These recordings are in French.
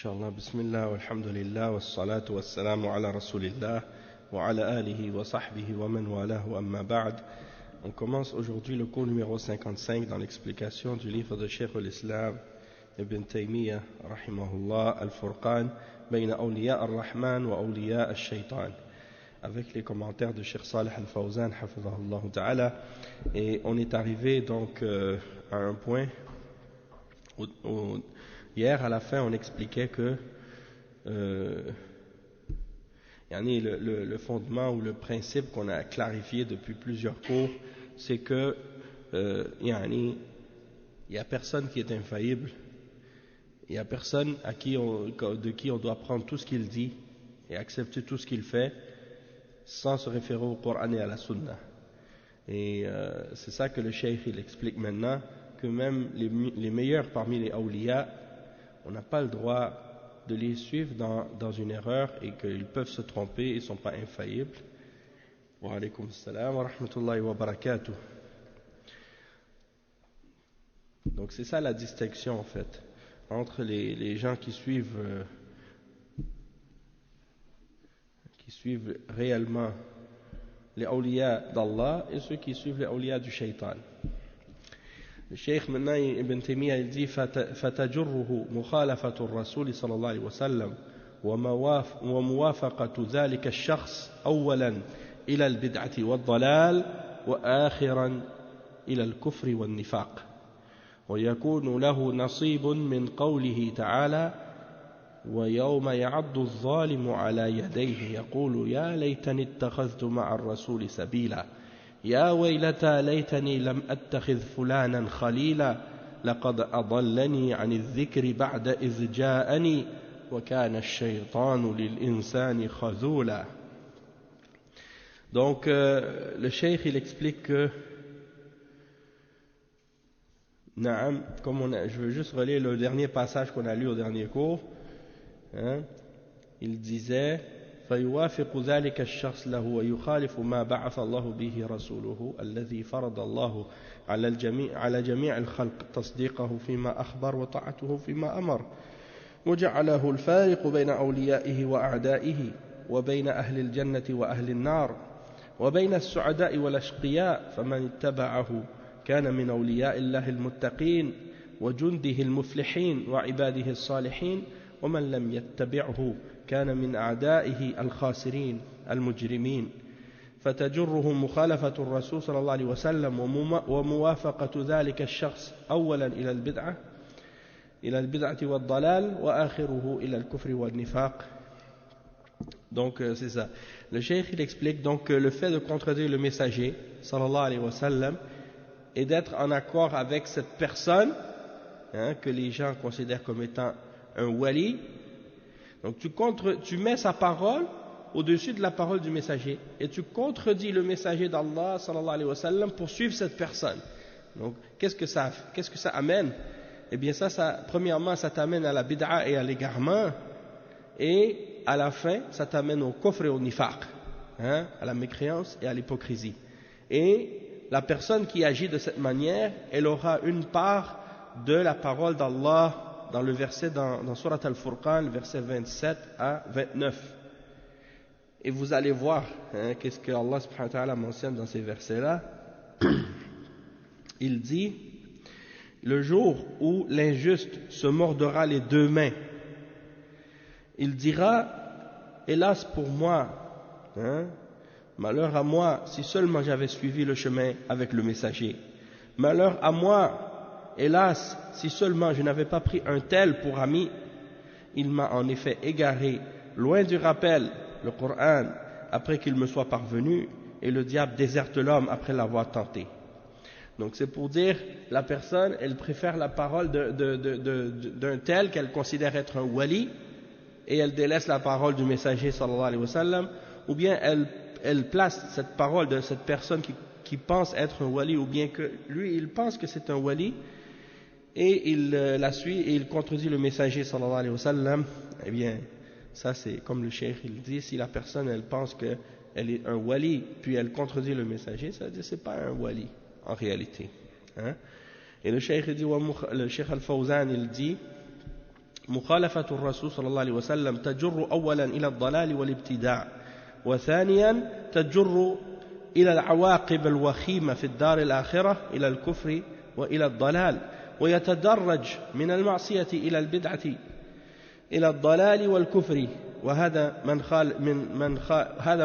Inch'Allah, bismillah, walhamdulillah, wassalatu wassalamu ala rasulillah, wa ala alihi wa sahbihi wa man walahu amma ba'd. On commence aujourd'hui le cours numéro 55 dans l'explication du livre de Cheikh al-Islam Ibn Taymiyyah, rahimahullah, al-Furqan, bayna awliya ar-Rahman wa awliya al-Shaytan, avec les commentaires de Cheikh Salih al-Fawzan, hafizahullah ta'ala. Et on est arrivé donc à un point où hier, à la fin, on expliquait que le fondement ou le principe qu'on a clarifié depuis plusieurs cours, c'est que il n'y a personne qui est infaillible, il n'y a personne de qui on doit prendre tout ce qu'il dit et accepter tout ce qu'il fait sans se référer au Coran et à la Sunna. Et c'est ça que le Cheikh il explique maintenant, que même les meilleurs parmi les awliya, on n'a pas le droit de les suivre dans une erreur et qu'ils peuvent se tromper, ils ne sont pas infaillibles. Wa alaykum assalam wa rahmatullahi wa barakatuh. Donc c'est ça la distinction en fait, entre les gens qui suivent réellement les awliya d'Allah et ceux qui suivent les awliya du shaitan. Le Cheikh maintenant Ibn Taymiyyah il dit فتجره مخالفة الرسول صلى الله عليه وسلم وموافقة ذلك الشخص أولا إلى البدعة والضلال وآخرا إلى الكفر والنفاق ويكون له نصيب من قوله تعالى ويوم يعض الظالم على يديه يقول يا ليتني اتخذت مع الرسول سبيلا يا ويلتى ليتني لم أتخذ فلانا خليلا لقد أضلني عن الذكر بعد إذ جاءني وكان الشيطان للإنسان خذولا. Donc le cheikh il explique que je veux juste relire le dernier passage qu'on a lu au dernier cours, il disait فيوافق ذلك الشخص له ويخالف ما بعث الله به رسوله الذي فرض الله على جميع الخلق تصديقه فيما أخبر وطاعته فيما أمر وجعله الفارق بين أوليائه وأعدائه وبين أهل الجنة وأهل النار وبين السعداء والأشقياء فمن اتبعه كان من أولياء الله المتقين وجنده المفلحين وعباده الصالحين ومن لم يتبعه كان من أعدائه الخاسرين المجرمين فتجره مخالفة الرسول صلى الله عليه وسلم وموافقة ذلك الشخص أولا إلى البدعة والضلال وآخره إلى الكفر والنفاق. Donc c'est ça. Le cheikh il explique donc que le fait de contredire le messager sallallahu alayhi wa sallam et d'être en accord avec cette personne que les gens considèrent comme étant un wali. Donc tu mets sa parole au-dessus de la parole du messager et tu contredis le messager d'Allah sallallahu alayhi wa sallam pour suivre cette personne. Donc qu'est-ce que ça amène? Eh bien premièrement ça t'amène à la bid'a et à l'égarement, et à la fin ça t'amène au kufr et au nifaq, à la mécréance et à l'hypocrisie. Et la personne qui agit de cette manière, elle aura une part de la parole d'Allah dans le verset dans Surat al-Furqan, le verset 27 à 29. Et vous allez voir qu'est-ce que Allah subhanahu wa ta'ala mentionne dans ces versets-là. Il dit le jour où l'injuste se mordra les deux mains, il dira hélas pour moi, malheur à moi si seulement j'avais suivi le chemin avec le messager, malheur à moi, hélas, si seulement je n'avais pas pris un tel pour ami. Il m'a en effet égaré, loin du rappel, le Coran, après qu'il me soit parvenu, et le diable déserte l'homme après l'avoir tenté. Donc c'est pour dire, la personne, elle préfère la parole d'un tel qu'elle considère être un wali, et elle délaisse la parole du messager sallallahu alayhi wa sallam, ou bien elle place cette parole de cette personne qui pense être un wali, ou bien que lui il pense que c'est un wali, et il la suit et il contredit le messager sallallahu alayhi wa sallam. Eh bien ça c'est comme le cheikh il dit, si la personne elle pense qu'elle est un wali puis elle contredit le messager, ça veut dire c'est pas un wali en réalité, Et le cheikh il dit, le cheikh al-Fawzan il dit مخالفة الرسول صلى الله عليه وسلم تجر أولا إلى الضلال والابتداع وثانيا تجر إلى العواقب الوخيمة في الدار الآخرة إلى الكفر وإلى الضلال ويتدرج من المعصية إلى البدعة إلى الضلال والكفر وهذا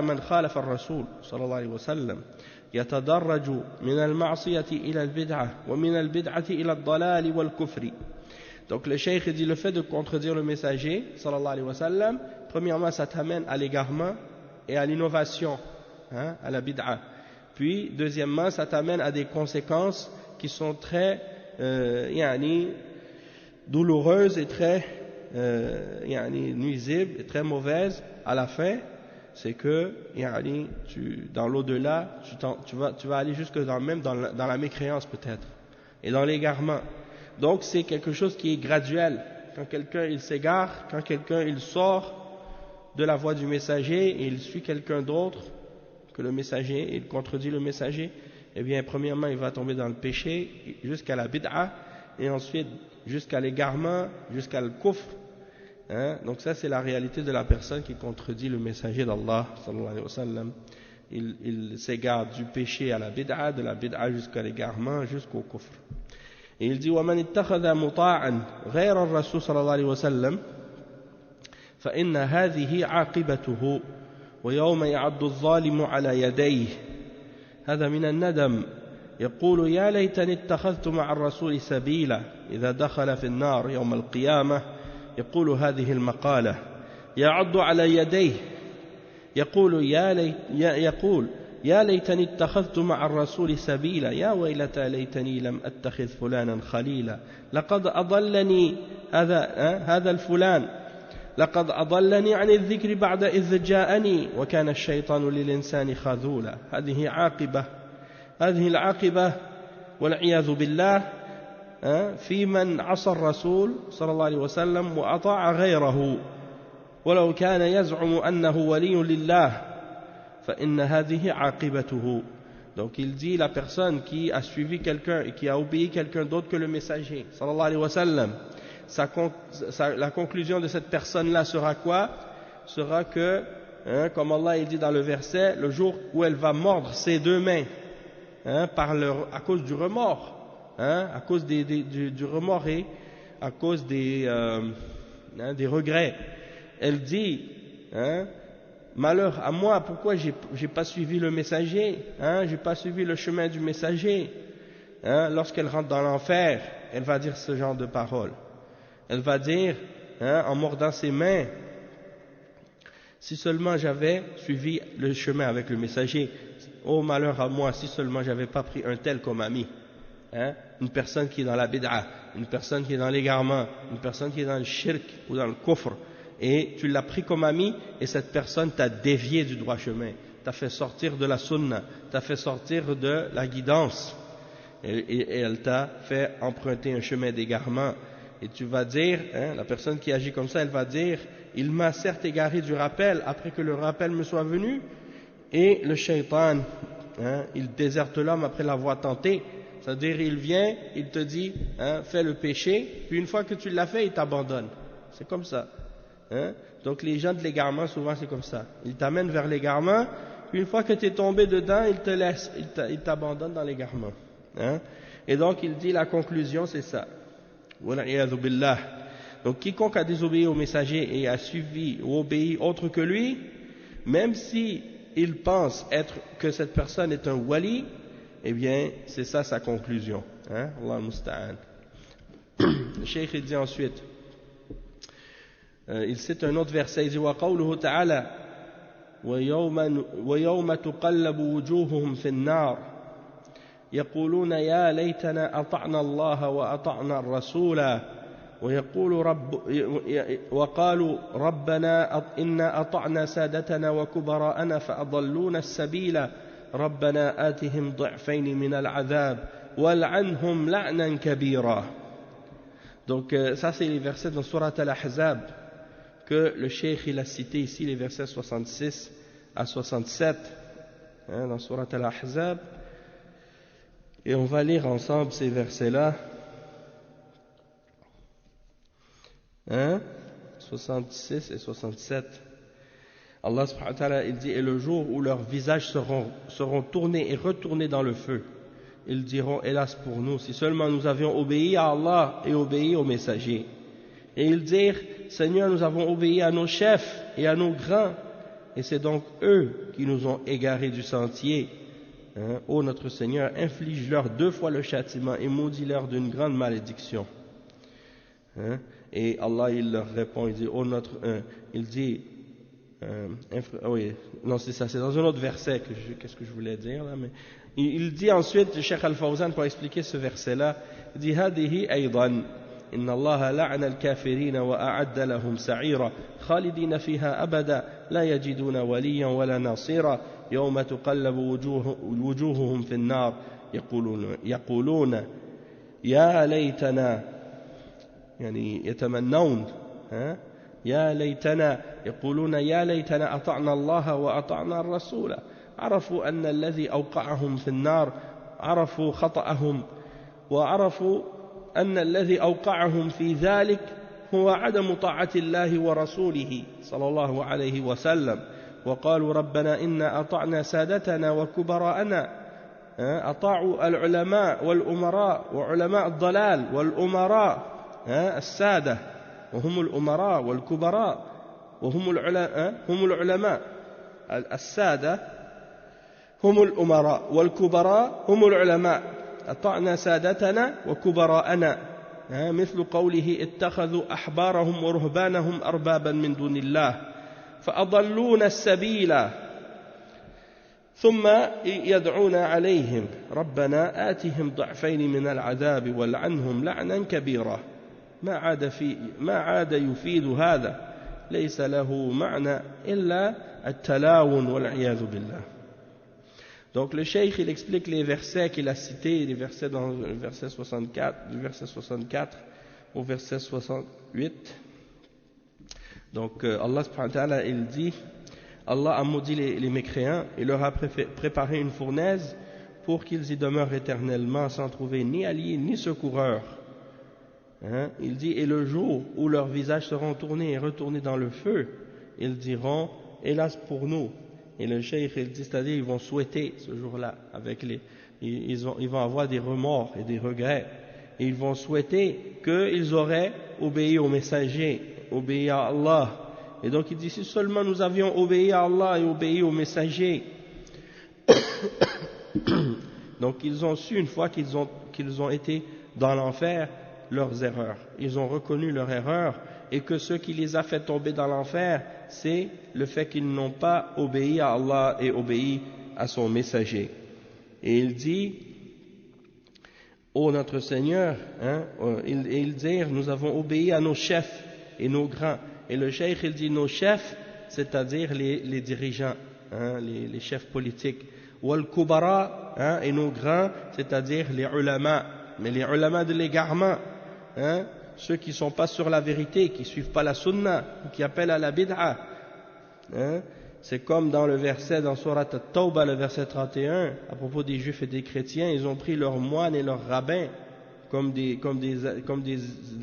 من خالف الرسول صلى الله عليه وسلم يتدرج من المعصية إلى البدعة ومن البدعة إلى الضلال والكفر. Donc le cheikh dit le fait de contredire le messager sallallahu alayhi wa sallam, premièrement ça t'amène à l'égarement et à l'innovation, hein, à la bid'a. Puis deuxièmement ça t'amène à des conséquences qui sont très douloureuses et très nuisibles et très mauvaises à la fin. C'est que dans l'au-delà tu vas aller jusque dans la mécréance peut-être et dans l'égarement. Donc c'est quelque chose qui est graduel. Quand quelqu'un il s'égare, quand quelqu'un il sort de la voie du messager et il suit quelqu'un d'autre que le messager, il contredit le messager, eh bien premièrement il va tomber dans le péché jusqu'à la bid'a et ensuite jusqu'à l'égarement, jusqu'à le kufr. Hein? Donc ça c'est la réalité de la personne qui contredit le messager d'Allah sallallahu alayhi wa sallam. Il s'égare du péché à la bid'a, de la bid'a jusqu'à l'égarement, jusqu'au kufr. Et il dit وَمَنِ اتَّخَذَ مُطَاعًا غَيْرَ الرَّسُولِ صلى الله عليه وسلم فإن هذه عاقبته ويوم يعض الظالم على يديه هذا من الندم يقول يا ليتني اتخذت مع الرسول سبيلا إذا دخل في النار يوم القيامة يقول هذه المقالة يعض على يديه يقول يا ليتني اتخذت مع الرسول سبيلا يا ويلتى ليتني لم أتخذ فلانا خليلا لقد أضلني هذا الفلان لقد أضلني عن الذكر بعد إذ جاءني وكان الشيطان للإنسان خذولا. هذه العاقبة والعياذ بالله في من عصى الرسول صلى الله عليه وسلم وأطاع غيره ولو كان يزعم أنه ولي لله فإن هذه عاقبته. Donc il dit la personne qui a suivi quelqu'un et qui a obéi quelqu'un d'autre que le messager sallallahu alayhi wa sallam, la conclusion de cette personne-là sera quoi? Sera que, comme Allah il dit dans le verset, le jour où elle va mordre ses deux mains à cause du remords, à cause du remords et à cause des regrets. Elle dit, malheur à moi, pourquoi j'ai pas suivi le messager, j'ai pas suivi le chemin du messager. Lorsqu'elle rentre dans l'enfer, elle va dire ce genre de paroles. Elle va dire, en mordant ses mains, si seulement j'avais suivi le chemin avec le messager, oh malheur à moi, si seulement j'avais pas pris un tel comme ami. Une personne qui est dans la bid'a, une personne qui est dans l'égarement, une personne qui est dans le shirk ou dans le kufr, et tu l'as pris comme ami, et cette personne t'a dévié du droit chemin, t'a fait sortir de la sunna, t'a fait sortir de la guidance, et elle t'a fait emprunter un chemin d'égarement. Et tu vas dire, la personne qui agit comme ça, elle va dire, il m'a certes égaré du rappel, après que le rappel me soit venu, et le shaitan, il déserte l'homme après l'avoir tenté. C'est-à-dire, il vient, il te dit, fais le péché, puis une fois que tu l'as fait, il t'abandonne. C'est comme ça. Donc les gens de l'égarement, souvent c'est comme ça. Ils t'amènent vers l'égarement, puis une fois que tu es tombé dedans, ils te laissent, ils t'abandonnent dans l'égarement. Et donc il dit, la conclusion c'est ça. Donc quiconque a désobéi au messager et a suivi ou obéi autre que lui, même si il pense que cette personne est un wali, eh bien c'est ça sa conclusion. Allah musta'an. Le cheikh il dit ensuite, il cite un autre verset, il dit وَقَوْلُهُ تَعَالَى وَيَوْمَ تُقَلَّبُ وُجُوهُهُمْ فِي النَّارِ يقولون يا ليتنا أطعنا الله وأطعنا الرسول وقالوا ربنا إنا أطعنا سادتنا وكبراءنا فأضلونا السبيل ربنا آتهم ضعفين من العذاب والعنهم لعنا كبيرا. Donc ça c'est les versets dans Surat Al-Ahzab que le cheikh il a cité ici, les versets 66 à 67 dans Surat Al-Ahzab. Et on va lire ensemble ces versets-là. hein, 66 et 67. Allah subhanahu wa ta'ala, il dit, et le jour où leurs visages seront tournés et retournés dans le feu, ils diront, hélas pour nous, si seulement nous avions obéi à Allah et obéi aux messagers. Et ils dirent, Seigneur, nous avons obéi à nos chefs et à nos grands, et c'est donc eux qui nous ont égarés du sentier. Hein? Ô notre Seigneur, inflige-leur 2 fois le châtiment et maudis-leur d'une grande malédiction. Hein? Et Allah, il leur répond, il dit, il dit, oui, non c'est ça, c'est dans un autre verset qu'est-ce que je voulais dire là, mais il dit ensuite, le Cheikh Al-Fawzan, pour expliquer ce verset-là, il dit, هذه أيضا إن الله لعن الكافرين وأعد لهم سعيرا خالدين فيها أبدا لا يجدون وليا ولا ناصيرا يوم تقلب وجوههم في النار يقولون يا ليتنا يعني يتمنون يا ليتنا يقولون يا ليتنا أطعنا الله وأطعنا الرسول عرفوا أن الذي أوقعهم في النار عرفوا خطأهم وعرفوا أن الذي أوقعهم في ذلك هو عدم طاعة الله ورسوله صلى الله عليه وسلم وقالوا ربنا إنا أطعنا سادتنا وكبراءنا أطاعوا العلماء والأمراء وعلماء الضلال والأمراء السادة وهم الأمراء والكبراء وهم العلماء السادة هم الأمراء والكبراء هم العلماء أطعنا سادتنا وكبراءنا مثل قوله اتخذوا أحبارهم ورهبانهم أربابا من دون الله فأضلون السبيل ثم يدعون عليهم ربنا آتهم ضعفين من العذاب والعنهم لعنا كبيرا ما عاد يفيد هذا ليس له معنى إلا التلاون والعياذ بالله. Donc le cheikh il explique les versets qu'il a cités, les versets dans le verset 64, du verset 64 au verset 68. Donc Allah subhanahu wa ta'ala il dit, Allah a maudit les mécréants et leur a préparé une fournaise pour qu'ils y demeurent éternellement sans trouver ni alliés ni secoureurs. Hein? Il dit, et le jour où leurs visages seront tournés et retournés dans le feu, ils diront, hélas pour nous. Et le cheikh il dit, c'est-à-dire ils vont souhaiter ce jour-là, ils vont avoir des remords et des regrets, et ils vont souhaiter qu'ils auraient obéi aux messagers, obéi à Allah. Et donc il dit, si seulement nous avions obéi à Allah et obéi aux messagers. Donc ils ont su une fois qu'ils ont été dans l'enfer leurs erreurs, ils ont reconnu leur erreur, et que ce qui les a fait tomber dans l'enfer, c'est le fait qu'ils n'ont pas obéi à Allah et obéi à son messager. Et il dit, ô notre Seigneur, ils dirent, nous avons obéi à nos chefs et nos grands. Et le cheikh il dit nos chefs, c'est-à-dire les dirigeants, les chefs politiques. Wal kubara, et nos grands, c'est-à-dire les ulama, mais les ulama de l'égarement, ceux qui ne sont pas sur la vérité, qui ne suivent pas la sunna, qui appellent à la bid'a. C'est comme dans le verset, dans Surat At-Tawbah, le verset 31, à propos des juifs et des chrétiens, ils ont pris leurs moines et leurs rabbins comme des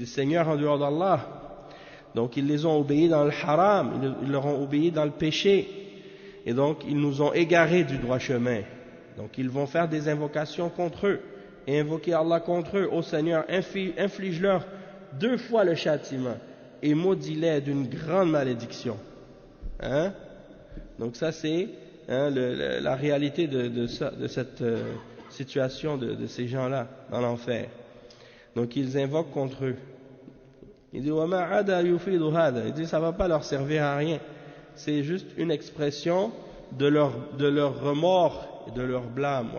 seigneurs en dehors d'Allah. Donc ils les ont obéis dans le haram, ils leur ont obéi dans le péché, et donc ils nous ont égarés du droit chemin. Donc ils vont faire des invocations contre eux, et invoquer Allah contre eux. Ô Seigneur, inflige-leur 2 fois le châtiment, et maudis-les d'une grande malédiction. Donc ça c'est la réalité de cette situation de ces gens-là dans l'enfer. Donc ils invoquent contre eux. Il dit il dit ça ne va pas leur servir à rien, c'est juste une expression de leur remords et de leur blâme.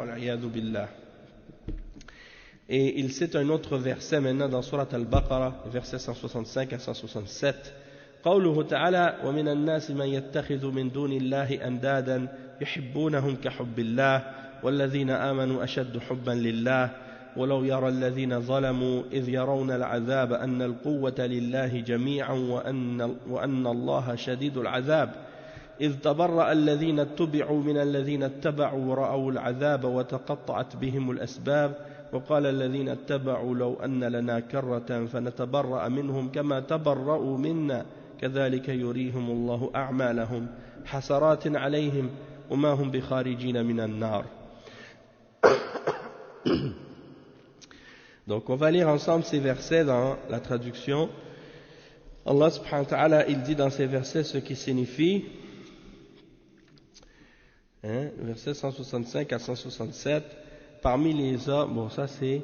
Et il cite un autre verset maintenant dans Surat Al-Baqarah, verset 165 à 167. قوله تعالى ومن الناس من يتخذ من دون الله أندادا يحبونهم كحب الله والذين آمنوا أشد حبا لله ولو يرى الذين ظلموا إذ يرون العذاب أن القوة لله جميعا وأن الله شديد العذاب إذ تبرأ الذين اتبعوا من الذين اتبعوا ورأوا العذاب وتقطعت بهم الأسباب وقال الذين اتبعوا لو أن لنا كرة فنتبرأ منهم كما تبرأوا منا كذلك يريهم الله أعمالهم حسرات عليهم وما هم بخارجين من النار. Donc on va lire ensemble ces versets dans la traduction. Allah subhanahu wa ta'ala, il dit dans ces versets ce qui signifie, versets 165 à 167, parmi les hommes, bon ça c'est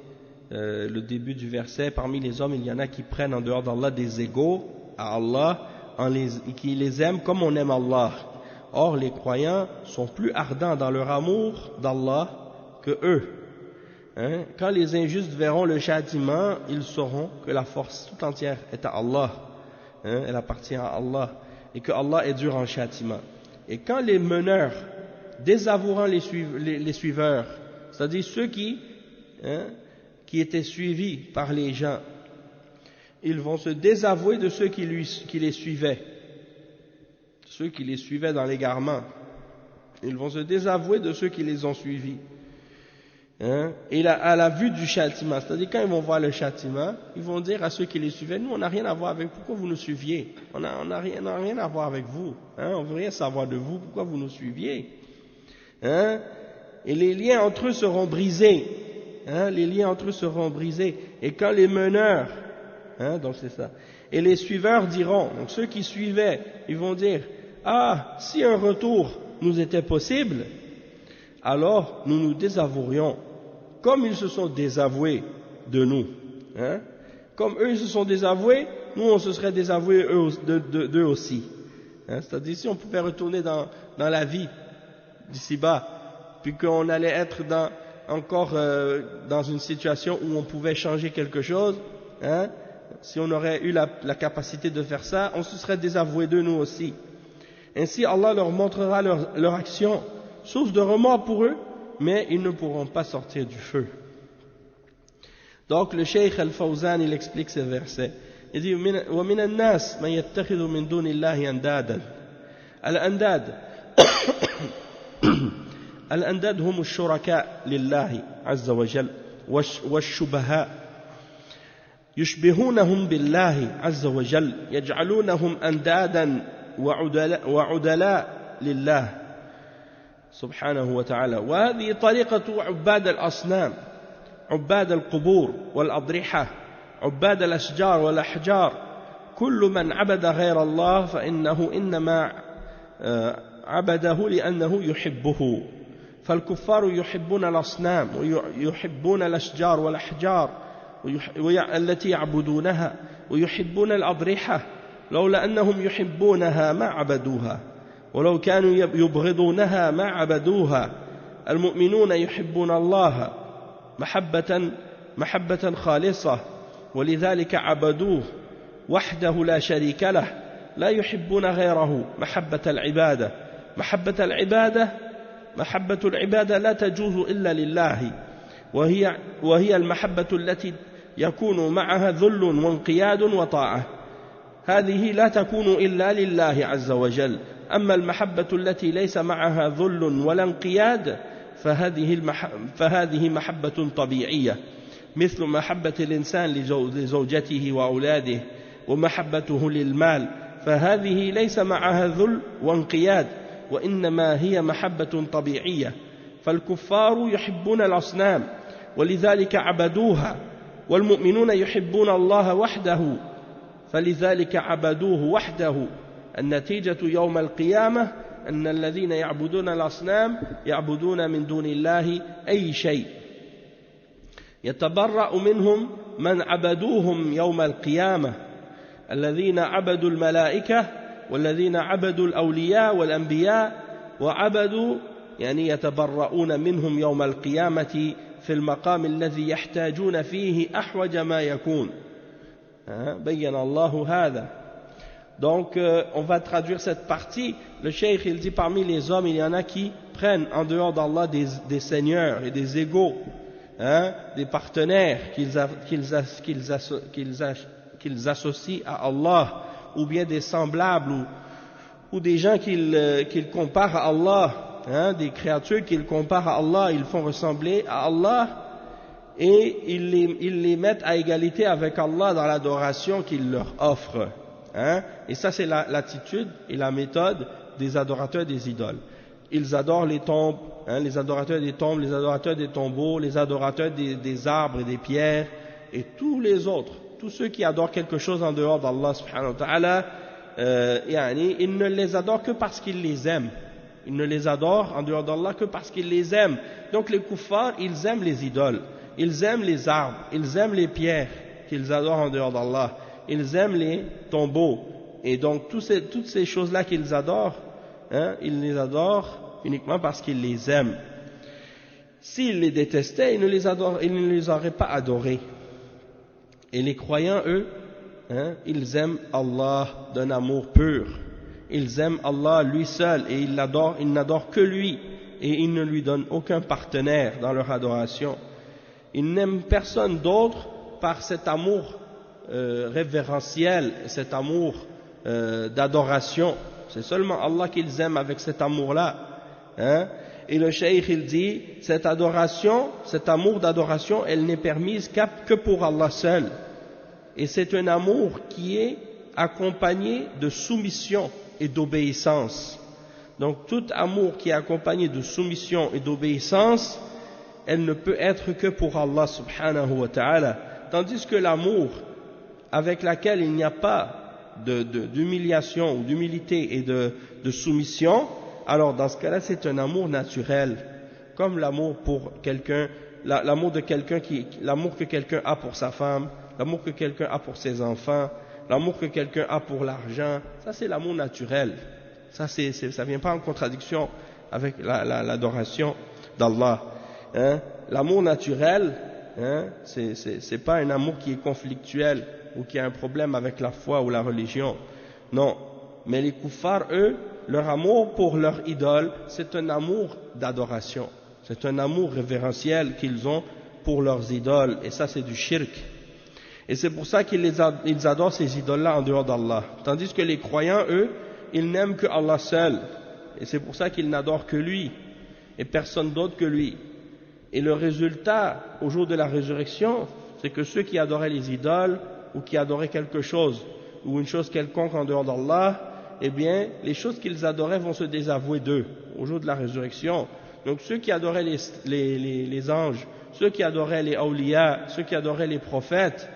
le début du verset, parmi les hommes il y en a qui prennent en dehors d'Allah des égaux à Allah, qui les aiment comme on aime Allah. Or les croyants sont plus ardents dans leur amour d'Allah que eux. Quand les injustes verront le châtiment, ils sauront que la force tout entière est à Allah, elle appartient à Allah, et que Allah est dur en châtiment. Et quand les meneurs désavoueront les suiveurs, c'est-à-dire ceux qui étaient suivis par les gens, ils vont se désavouer de ceux qui les suivaient, ceux qui les suivaient dans l'égarement, ils vont se désavouer de ceux qui les ont suivis. Et à la vue du châtiment, c'est-à-dire quand ils vont voir le châtiment, ils vont dire à ceux qui les suivaient, nous on n'a rien à voir avec vous, pourquoi vous nous suiviez? On n'a rien à voir avec vous, on ne veut rien savoir de vous, pourquoi vous nous suiviez? Et les liens entre eux seront brisés, les liens entre eux seront brisés, et quand les meneurs, donc c'est ça, et les suiveurs diront, donc ceux qui suivaient, ils vont dire, ah, si un retour nous était possible, alors nous nous désavouerions, comme ils se sont désavoués de nous. Comme eux ils se sont désavoués, nous on se serait désavoués d'eux aussi. C'est-à-dire si on pouvait retourner dans la vie d'ici-bas, puis qu'on allait être encore dans une situation où on pouvait changer quelque chose, si on aurait eu la capacité de faire ça, on se serait désavoué d'eux nous aussi. Ainsi Allah leur montrera leur action, source de remords pour eux, mais ils ne pourront pas sortir du feu. Donc le Cheikh Al-Fawzan il explique ces versets. Il dit وَمِنَ النَّاسِ مَنْ يَتَّخِذُ مِنْ دُونِ اللَّهِ أَنْدَادًا. الأنداد هم الشركاء لله عز وجل والشبهاء يشبهونهم بالله عز وجل يجعلونهم أندادا وعدلاء لله سبحانه وتعالى. وهذه طريقة عباد الأصنام، عباد القبور والأضرحة، عباد الأشجار والأحجار. كل من عبد غير الله فإنه إنما عبده لأنه يحبه. فالكفار يحبون الأصنام ويحبون الأشجار والأحجار التي يعبدونها ويحبون الأضرحة، لولا أنهم يحبونها ما عبدوها، ولو كانوا يبغضونها ما عبدوها. المؤمنون يحبون الله محبة خالصة، ولذلك عبدوه وحده لا شريك له، لا يحبون غيره. محبة العبادة لا تجوز إلا لله، وهي المحبة التي يكون معها ذل وانقياد وطاعة. هذه لا تكون إلا لله عز وجل. أما المحبة التي ليس معها ذل ولا انقياد فهذه محبة طبيعية، مثل محبة الإنسان لزوجته وأولاده ومحبته للمال، فهذه ليس معها ذل وانقياد، وإنما هي محبة طبيعية. فالكفار يحبون الأصنام ولذلك عبدوها، والمؤمنون يحبون الله وحده فلذلك عبدوه وحده. النتيجة يوم القيامة أن الذين يعبدون الأصنام يعبدون من دون الله أي شيء، يتبرأ منهم من عبدوهم يوم القيامة، الذين عبدوا الملائكة والذين عبدوا الأولياء والأنبياء وعبدوا، يعني يتبرؤون منهم يوم القيامة في المقام الذي يحتاجون فيه أحوج ما يكون. بين الله هذا. Donc on va traduire cette partie. Le cheikh il dit parmi les hommes il y en a qui prennent en dehors d'Allah des seigneurs et des égaux, des partenaires qu'ils associent à Allah, ou bien des semblables, ou des gens qu'ils comparent à Allah, des créatures qu'ils comparent à Allah, ils font ressembler à Allah, et ils les mettent à égalité avec Allah dans l'adoration qu'ils leur offrent. Hein? Et ça, c'est l'attitude et la méthode des adorateurs des idoles. Ils adorent les tombes, hein, les adorateurs des tombes, les adorateurs des tombeaux, les adorateurs des arbres et des pierres, et tous les autres, tous ceux qui adorent quelque chose en dehors d'Allah subhanahu wa ta'ala, ils ne les adorent que parce qu'ils les aiment. Ils ne les adorent en dehors d'Allah que parce qu'ils les aiment. Donc les kuffars, ils aiment les idoles, ils aiment les arbres, ils aiment les pierres qu'ils adorent en dehors d'Allah, ils aiment les tombeaux. Et donc toutes ces choses-là qu'ils adorent, hein, ils les adorent uniquement parce qu'ils les aiment. S'ils les détestaient, ils ne les auraient pas adorés. Et les croyants, eux, hein, ils aiment Allah d'un amour pur. Ils aiment Allah lui seul et ils n'adorent que lui et ils ne lui donnent aucun partenaire dans leur adoration. Ils n'aiment personne d'autre par cet amour révérentiel, cet amour d'adoration. C'est seulement Allah qu'ils aiment avec cet amour-là. Hein? Et le cheikh, il dit, cette adoration, cet amour d'adoration, elle n'est permise que pour Allah seul. Et c'est un amour qui est accompagné de soumission et d'obéissance. Donc tout amour qui est accompagné de soumission et d'obéissance, elle ne peut être que pour Allah subhanahu wa ta'ala. Tandis que l'amour avec laquelle il n'y a pas d'humiliation ou d'humilité et de soumission, alors dans ce cas-là c'est un amour naturel, comme l'amour pour quelqu'un, l'amour que quelqu'un a pour sa femme, l'amour que quelqu'un a pour ses enfants, l'amour que quelqu'un a pour l'argent. Ça c'est l'amour naturel, ça vient pas en contradiction avec l'adoration d'Allah, hein? L'amour naturel, hein, c'est pas un amour qui est conflictuel ou qui a un problème avec la foi ou la religion, non. Mais les kuffars, eux, leur amour pour leur idole, c'est un amour d'adoration, c'est un amour révérentiel qu'ils ont pour leurs idoles, et ça c'est du shirk. Et c'est pour ça qu'ils adorent ces idoles-là en dehors d'Allah. Tandis que les croyants, eux, ils n'aiment que Allah seul, et c'est pour ça qu'ils n'adorent que lui, et personne d'autre que lui. Et le résultat, au jour de la résurrection, c'est que ceux qui adoraient les idoles, ou qui adoraient quelque chose, ou une chose quelconque en dehors d'Allah, eh bien, les choses qu'ils adoraient vont se désavouer d'eux, au jour de la résurrection. Donc ceux qui adoraient les anges, ceux qui adoraient les awliya, ceux qui adoraient les prophètes,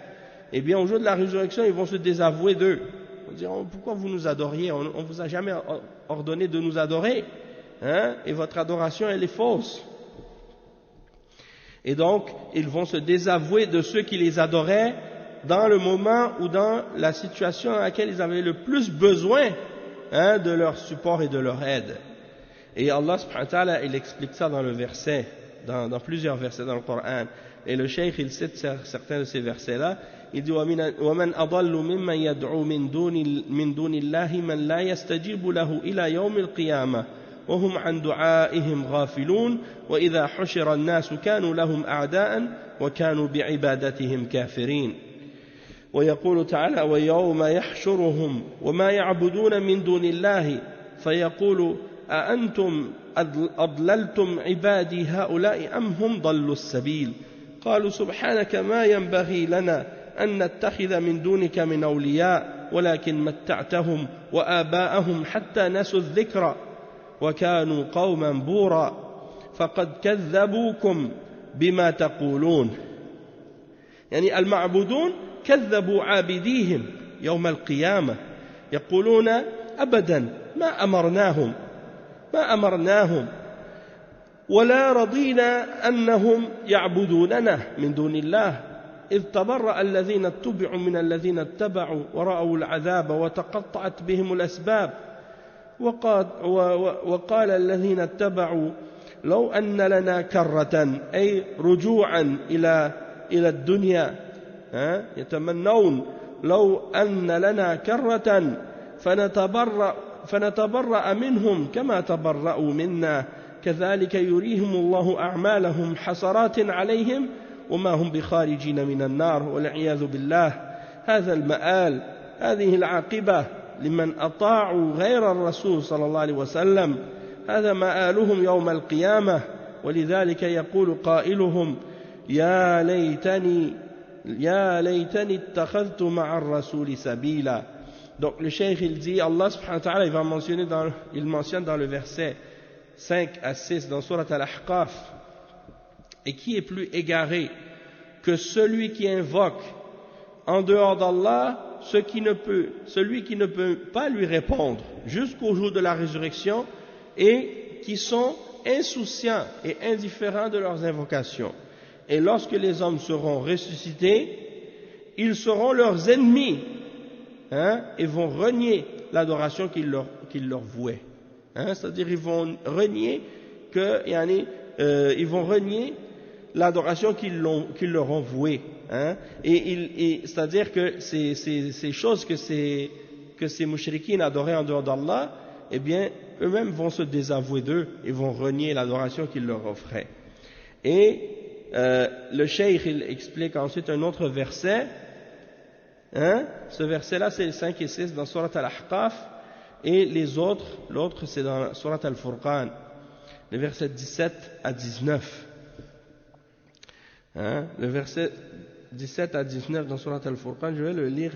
eh bien, au jour de la résurrection, ils vont se désavouer d'eux. Ils vont dire, pourquoi vous nous adoriez? On ne vous a jamais ordonné de nous adorer, hein? Et votre adoration, elle est fausse. Et donc, ils vont se désavouer de ceux qui les adoraient dans le moment ou dans la situation dans laquelle ils avaient le plus besoin, hein, de leur support et de leur aide. Et Allah subhanahu wa ta'ala, il explique ça dans le verset, dans plusieurs versets dans le Coran. Et le cheikh, il cite certains de ces versets-là. Il dit وَمَنْ أَضَلُّ مِمَّنْ يَدْعُو مِنْ دُونِ اللَّهِ مَنْ لَا يَسْتَجِيبُ لَهُ إِلَى يَوْمِ الْقِيَامَةِ وهم عن دعائهم غافلون وإذا حشر الناس كانوا لهم أعداء وكانوا بعبادتهم كافرين ويقول تعالى ويوم يحشرهم وما يعبدون من دون الله فيقول أأنتم أضللتم عبادي هؤلاء أم هم ضلوا السبيل قالوا سبحانك ما ينبغي لنا أن نتخذ من دونك من أولياء ولكن متعتهم وآباءهم حتى نسوا الذكر وكانوا قوما بورا فقد كذبوكم بما تقولون يعني المعبودون كذبوا عابديهم يوم القيامة يقولون أبدا ما أمرناهم ولا رضينا أنهم يعبدوننا من دون الله إذ تبرأ الذين اتبعوا من الذين اتبعوا ورأوا العذاب وتقطعت بهم الأسباب وقال الذين اتبعوا لو أن لنا كرة أي رجوعا إلى الدنيا يتمنون لو أن لنا كرة فنتبرأ منهم كما تبرأوا منا كذلك يريهم الله أعمالهم حسرات عليهم وما هم بخارجين من النار والعياذ بالله هذا المآل هذه العاقبة لمن أطاعوا غير الرسول صلى الله عليه وسلم هذا مآلهم يوم القيامة ولذلك يقول قائلهم Ya laytani ittakhadhtu ma'a ar-rasuli sabila. Donc le cheikh il dit, Allah subhanahu wa ta'ala il mentionne dans le verset 5 à 6 dans Surat Al-Ahqaf, et qui est plus égaré que celui qui invoque en dehors d'Allah celui qui ne peut pas lui répondre jusqu'au jour de la résurrection, et qui sont insouciants et indifférents de leurs invocations. Et lorsque les hommes seront ressuscités, ils seront leurs ennemis, et vont renier l'adoration qu'ils leur vouaient. C'est-à-dire ils vont renier l'adoration qu'ils leur ont vouée. C'est-à-dire que ces choses que ces mouchriquines adoraient en dehors d'Allah, eh bien, eux-mêmes vont se désavouer d'eux et vont renier l'adoration qu'ils leur offraient. Et le cheikh il explique ensuite un autre verset. Ce verset-là, c'est le 5 et 6 dans Surat Al-Ahqaf, et l'autre c'est dans Surat Al-Furqan, les versets 17 à 19. Le verset 17 à 19 dans Surat Al-Furqan, je vais le lire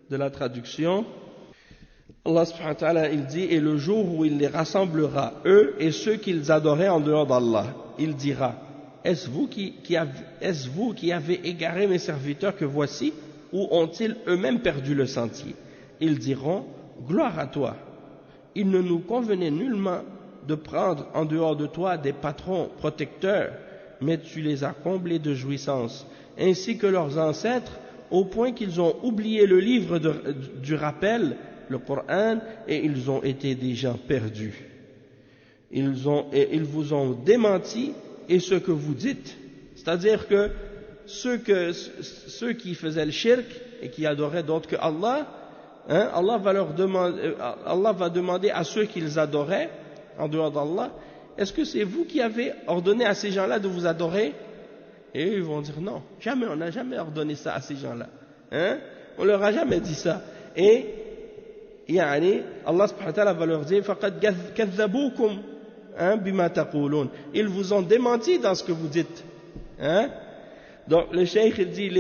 de la traduction. Allah subhanahu wa ta'ala, il dit, et le jour où il les rassemblera, eux et ceux qu'ils adoraient en dehors d'Allah, il dira, est-ce vous qui avez égaré mes serviteurs que voici, ou ont-ils eux-mêmes perdu le sentier? Ils diront, gloire à toi. Il ne nous convenait nullement de prendre en dehors de toi des patrons protecteurs, mais tu les as comblés de jouissance, ainsi que leurs ancêtres, au point qu'ils ont oublié le livre du rappel, le Coran, et ils ont été des gens perdus. Ils vous ont démenti, et ce que vous dites, c'est-à-dire que ceux qui faisaient le shirk et qui adoraient d'autres que Allah, Allah va demander à ceux qu'ils adoraient en dehors d'Allah, est-ce que c'est vous qui avez ordonné à ces gens-là de vous adorer? Et eux, ils vont dire non, jamais, on n'a jamais ordonné ça à ces gens-là. On leur a jamais dit ça. Et Allah subhanahu wa ta'ala va leur dire faqad kadhabukum bima taqulun. Ils vous ont démenti dans ce que vous dites. Donc le cheikh il dit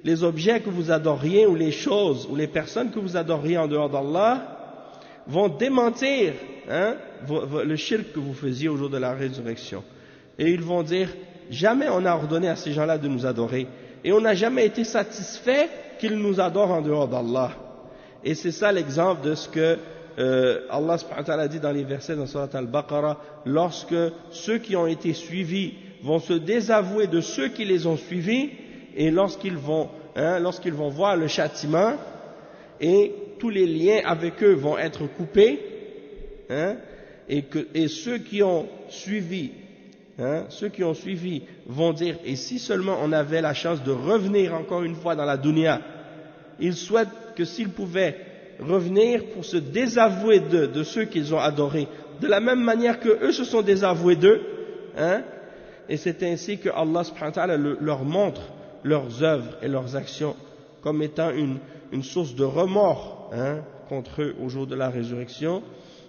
les objets que vous adoriez, ou les choses ou les personnes que vous adoriez en dehors d'Allah vont démentir le shirk que vous faisiez au jour de la résurrection. Et ils vont dire, jamais on a ordonné à ces gens-là de nous adorer, et on n'a jamais été satisfait qu'ils nous adorent en dehors d'Allah. Et c'est ça l'exemple de ce que Allah subhanahu wa ta'ala dit dans les versets dans Surat Al-Baqarah, lorsque ceux qui ont été suivis vont se désavouer de ceux qui les ont suivis, et lorsqu'ils vont voir le châtiment, et tous les liens avec eux vont être coupés, et ceux qui ont suivi vont dire, et si seulement on avait la chance de revenir encore une fois dans la dunya, ils souhaitent que s'ils pouvaient revenir pour se désavouer de ceux qu'ils ont adorés, de la même manière que eux se sont désavoués d'eux, et c'est ainsi que Allah subhanahu wa ta'ala leur montre leurs œuvres et leurs actions comme étant une source de remords contre eux au jour de la résurrection,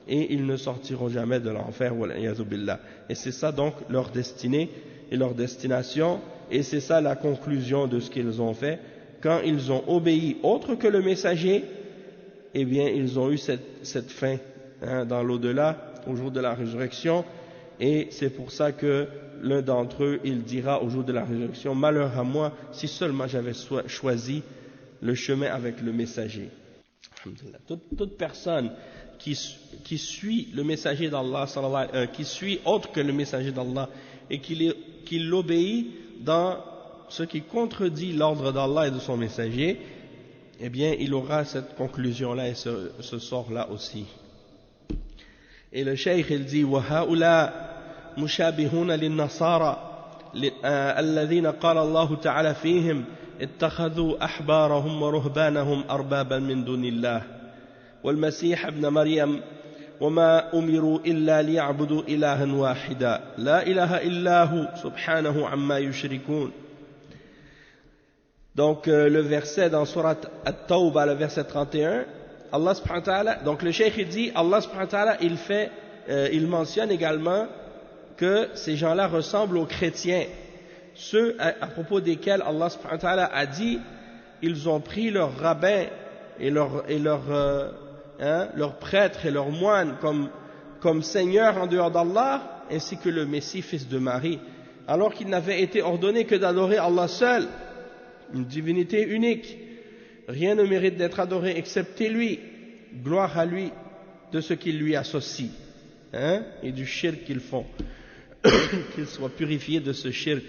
et ils ne sortiront jamais de l'enfer, wal-iyadhu billah. Et c'est ça donc leur destinée et leur destination, et c'est ça la conclusion de ce qu'ils ont fait. Quand ils ont obéi autre que le messager, eh bien ils ont eu cette fin dans l'au-delà, au jour de la résurrection, et c'est pour ça que l'un d'entre eux, il dira au jour de la résurrection, malheur à moi si seulement j'avais choisi le chemin avec le messager. Toute personne qui suit le messager d'Allah, qui suit autre que le messager d'Allah, et qui l'obéit dans ce qui contredit l'ordre d'Allah et de son messager, eh bien il aura cette conclusion-là et ce sort-là aussi. Et le cheikh il dit وَهَؤُلَاء مُشَابِهُونَ لِلنَّصَارَى الَّذِينَ قَالَ اللَّهُ تَعَالَى فِيهِمْ اتَّخَذُوا أَحْبَارَهُمْ وَرُهْبَانَهُمْ أَرْبَابًا مِنْ دُونِ اللَّهِ والمسيح ابن مريم وما أمروا إلا ليعبدوا إلها واحدا لا إله إلا هو سبحانه عما يشركون. Donc le verset dans Surat At-Tawbah, le verset 31, Allah subhanahu wa ta'ala, donc le cheikh il dit, Allah subhanahu wa ta'ala il mentionne également que ces gens-là ressemblent aux chrétiens, ceux à propos desquels Allah subhanahu wa ta'ala a dit ils ont pris leurs rabbins et leurs prêtres et leurs moines comme seigneurs en dehors d'Allah, ainsi que le Messie, fils de Marie, alors qu'il n'avait été ordonné que d'adorer Allah seul, une divinité unique. Rien ne mérite d'être adoré excepté lui. Gloire à lui de ce qu'ils lui associent, et du shirk qu'ils font, qu'ils soient purifiés de ce shirk.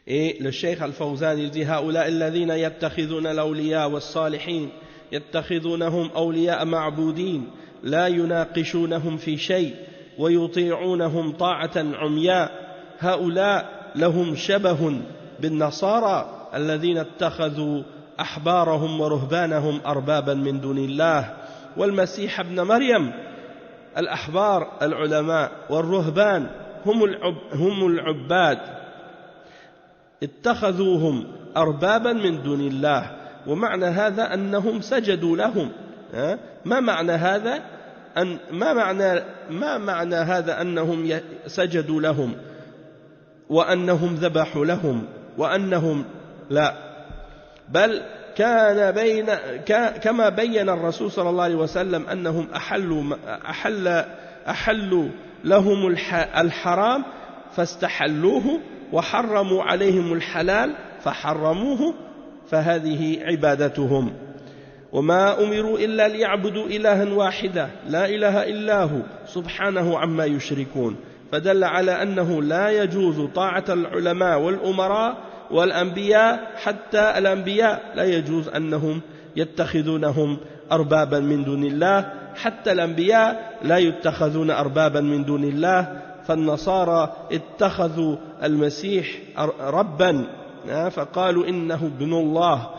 Et le Cheikh Al-Fawzan, il dit هؤلاء الذين يتخذون الأولياء والصالحين يتخذونهم أولياء معبودين لا يناقشونهم في شيء ويطيعونهم طاعة عمياء هؤلاء لهم شبه بالنصارى الذين اتخذوا أحبارهم ورهبانهم أربابا من دون الله والمسيح ابن مريم الأحبار العلماء والرهبان هم العباد اتخذوهم أربابا من دون الله ومعنى هذا أنهم سجدوا لهم. ما معنى هذا أنهم سجدوا لهم وأنهم ذبحوا لهم وأنهم لا، بل كما بين الرسول صلى الله عليه وسلم أنهم أحلوا لهم الحرام فاستحلوه وحرموا عليهم الحلال فحرموه فهذه عبادتهم. وما أمروا إلا ليعبدوا إلها واحدا لا إله إلا هو سبحانه عما يشركون، فدل على أنه لا يجوز طاعة العلماء والأمراء والأنبياء، حتى الأنبياء لا يجوز أنهم يتخذونهم أربابا من دون الله، حتى الأنبياء لا يتخذون أربابا من دون الله. فالنصارى اتخذوا المسيح ربا فقالوا إنه ابن الله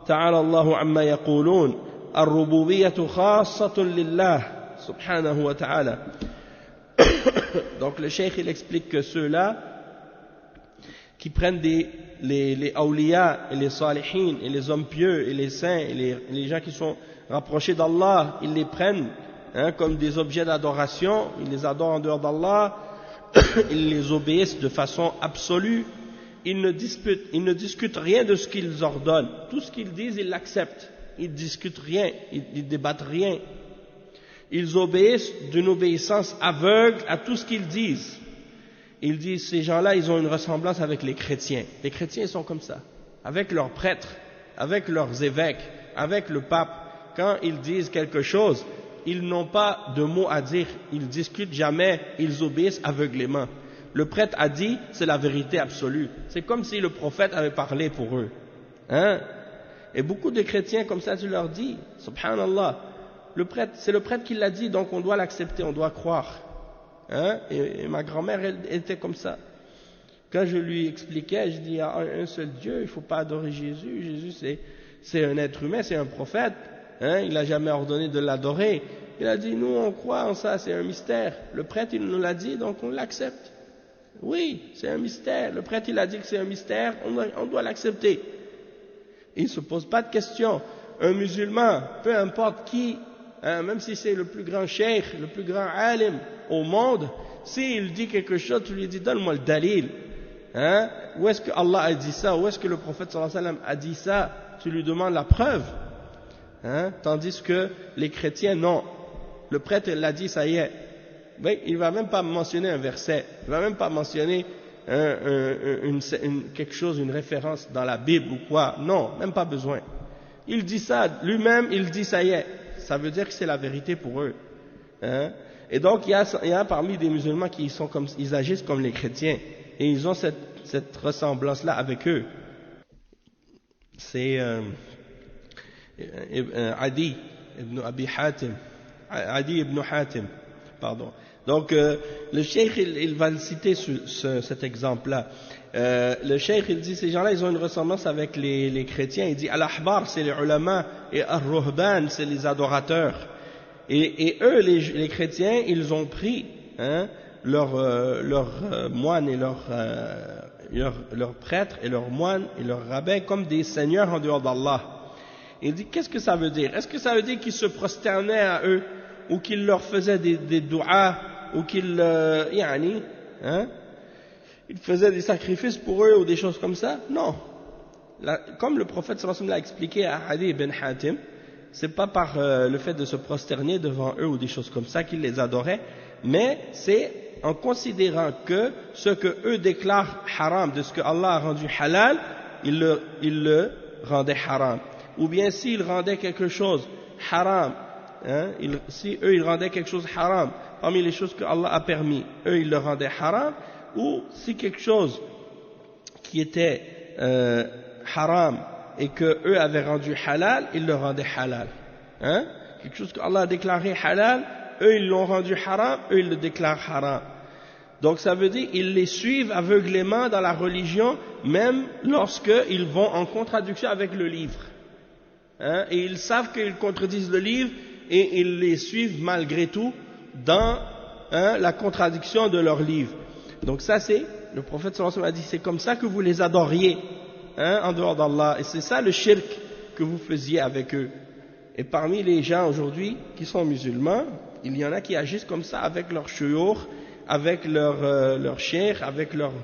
تعالى الله عما يقولون، الربوبية خاصة لله سبحانه وتعالى. Donc le cheikh il explique que ceux-là qui prennent les awliya et les salihin et les hommes pieux et les saints et les gens qui sont rapprochés d'Allah, ils les prennent comme des objets d'adoration, ils les adorent en dehors d'Allah, ils les obéissent de façon absolue, ils ne discutent rien de ce qu'ils ordonnent, tout ce qu'ils disent ils l'acceptent, ils ne discutent rien, ils débattent rien, ils obéissent d'une obéissance aveugle à tout ce qu'ils disent. Ils disent, ces gens-là, ils ont une ressemblance avec les chrétiens ils sont comme ça, avec leurs prêtres, avec leurs évêques, avec le pape. Quand ils disent quelque chose, ils n'ont pas de mots à dire, ils discutent jamais, ils obéissent aveuglément. Le prêtre a dit, c'est la vérité absolue. C'est comme si le prophète avait parlé pour eux. Et beaucoup de chrétiens comme ça, tu leur dis, subhanallah, c'est le prêtre qui l'a dit, donc on doit l'accepter, on doit croire. Et ma grand-mère, elle était comme ça. Quand je lui expliquais, je dis, il y a un seul Dieu, il ne faut pas adorer Jésus. Jésus, c'est un être humain, c'est un prophète. Il n'a jamais ordonné de l'adorer. Il a dit, nous, on croit en ça, c'est un mystère. Le prêtre, il nous l'a dit, donc on l'accepte. Oui, c'est un mystère. Le prêtre, il a dit que c'est un mystère, on doit l'accepter. Il ne se pose pas de questions. Un musulman, peu importe qui, même si c'est le plus grand cheikh, le plus grand alim au monde, s'il dit quelque chose, tu lui dis, donne-moi le dalil. Où est-ce que Allah a dit ça? Où est-ce que le prophète sallallahu alayhi wa sallam a dit ça? Tu lui demandes la preuve. Tandis que les chrétiens, non. Le prêtre l'a dit, ça y est. Ben, il ne va même pas mentionner un verset. Il ne va même pas mentionner quelque chose, une référence dans la Bible ou quoi. Non, même pas besoin. Il dit ça, lui-même, il dit, ça y est. Ça veut dire que c'est la vérité pour eux. Et donc, il y a parmi des musulmans qui sont comme, ils agissent comme les chrétiens. Et ils ont cette ressemblance-là avec eux. C'est Adi ibn Abi Hatim. Adi ibn Hatim, pardon. Donc, le cheikh, il va le citer cet exemple-là. Le cheikh, il dit, ces gens-là, ils ont une ressemblance avec les chrétiens. Il dit, Al-Ahbar, c'est les ulama, et Ar-Ruhban, c'est les adorateurs. Et eux, les chrétiens, ils ont pris leurs moines et leurs prêtres et leurs moines et leurs rabbins comme des seigneurs en dehors d'Allah. Il dit, qu'est-ce que ça veut dire? Est-ce que ça veut dire qu'ils se prosternaient à eux ou qu'ils leur faisaient des du'as ou qu'il il faisait des sacrifices pour eux ou des choses comme ça. Non. Comme le prophète sallallahu alayhi wa sallam l'a expliqué à Adi ibn Hatim, c'est pas par le fait de se prosterner devant eux ou des choses comme ça qu'il les adorait, mais c'est en considérant que ce que eux déclarent haram de ce que Allah a rendu halal, il le rendait haram. Ou bien s'ils rendaient quelque chose haram, si eux ils rendaient quelque chose haram parmi les choses que Allah a permis, eux ils le rendaient haram, ou si quelque chose qui était haram et que eux avaient rendu halal, ils le rendaient halal. Quelque chose que Allah a déclaré halal, eux ils l'ont rendu haram, eux ils le déclarent haram. Donc ça veut dire qu'ils les suivent aveuglément dans la religion, même lorsqu'ils vont en contradiction avec le livre. Et ils savent qu'ils contredisent le livre et ils les suivent malgré tout dans la contradiction de leur livre. Donc ça c'est, le prophète sallallahu alayhi wa sallam a dit, c'est comme ça que vous les adoriez en dehors d'Allah, et c'est ça le shirk que vous faisiez avec eux. Et parmi les gens aujourd'hui qui sont musulmans, il y en a qui agissent comme ça avec leurs shuyukh, avec leurs cheikhs, avec leurs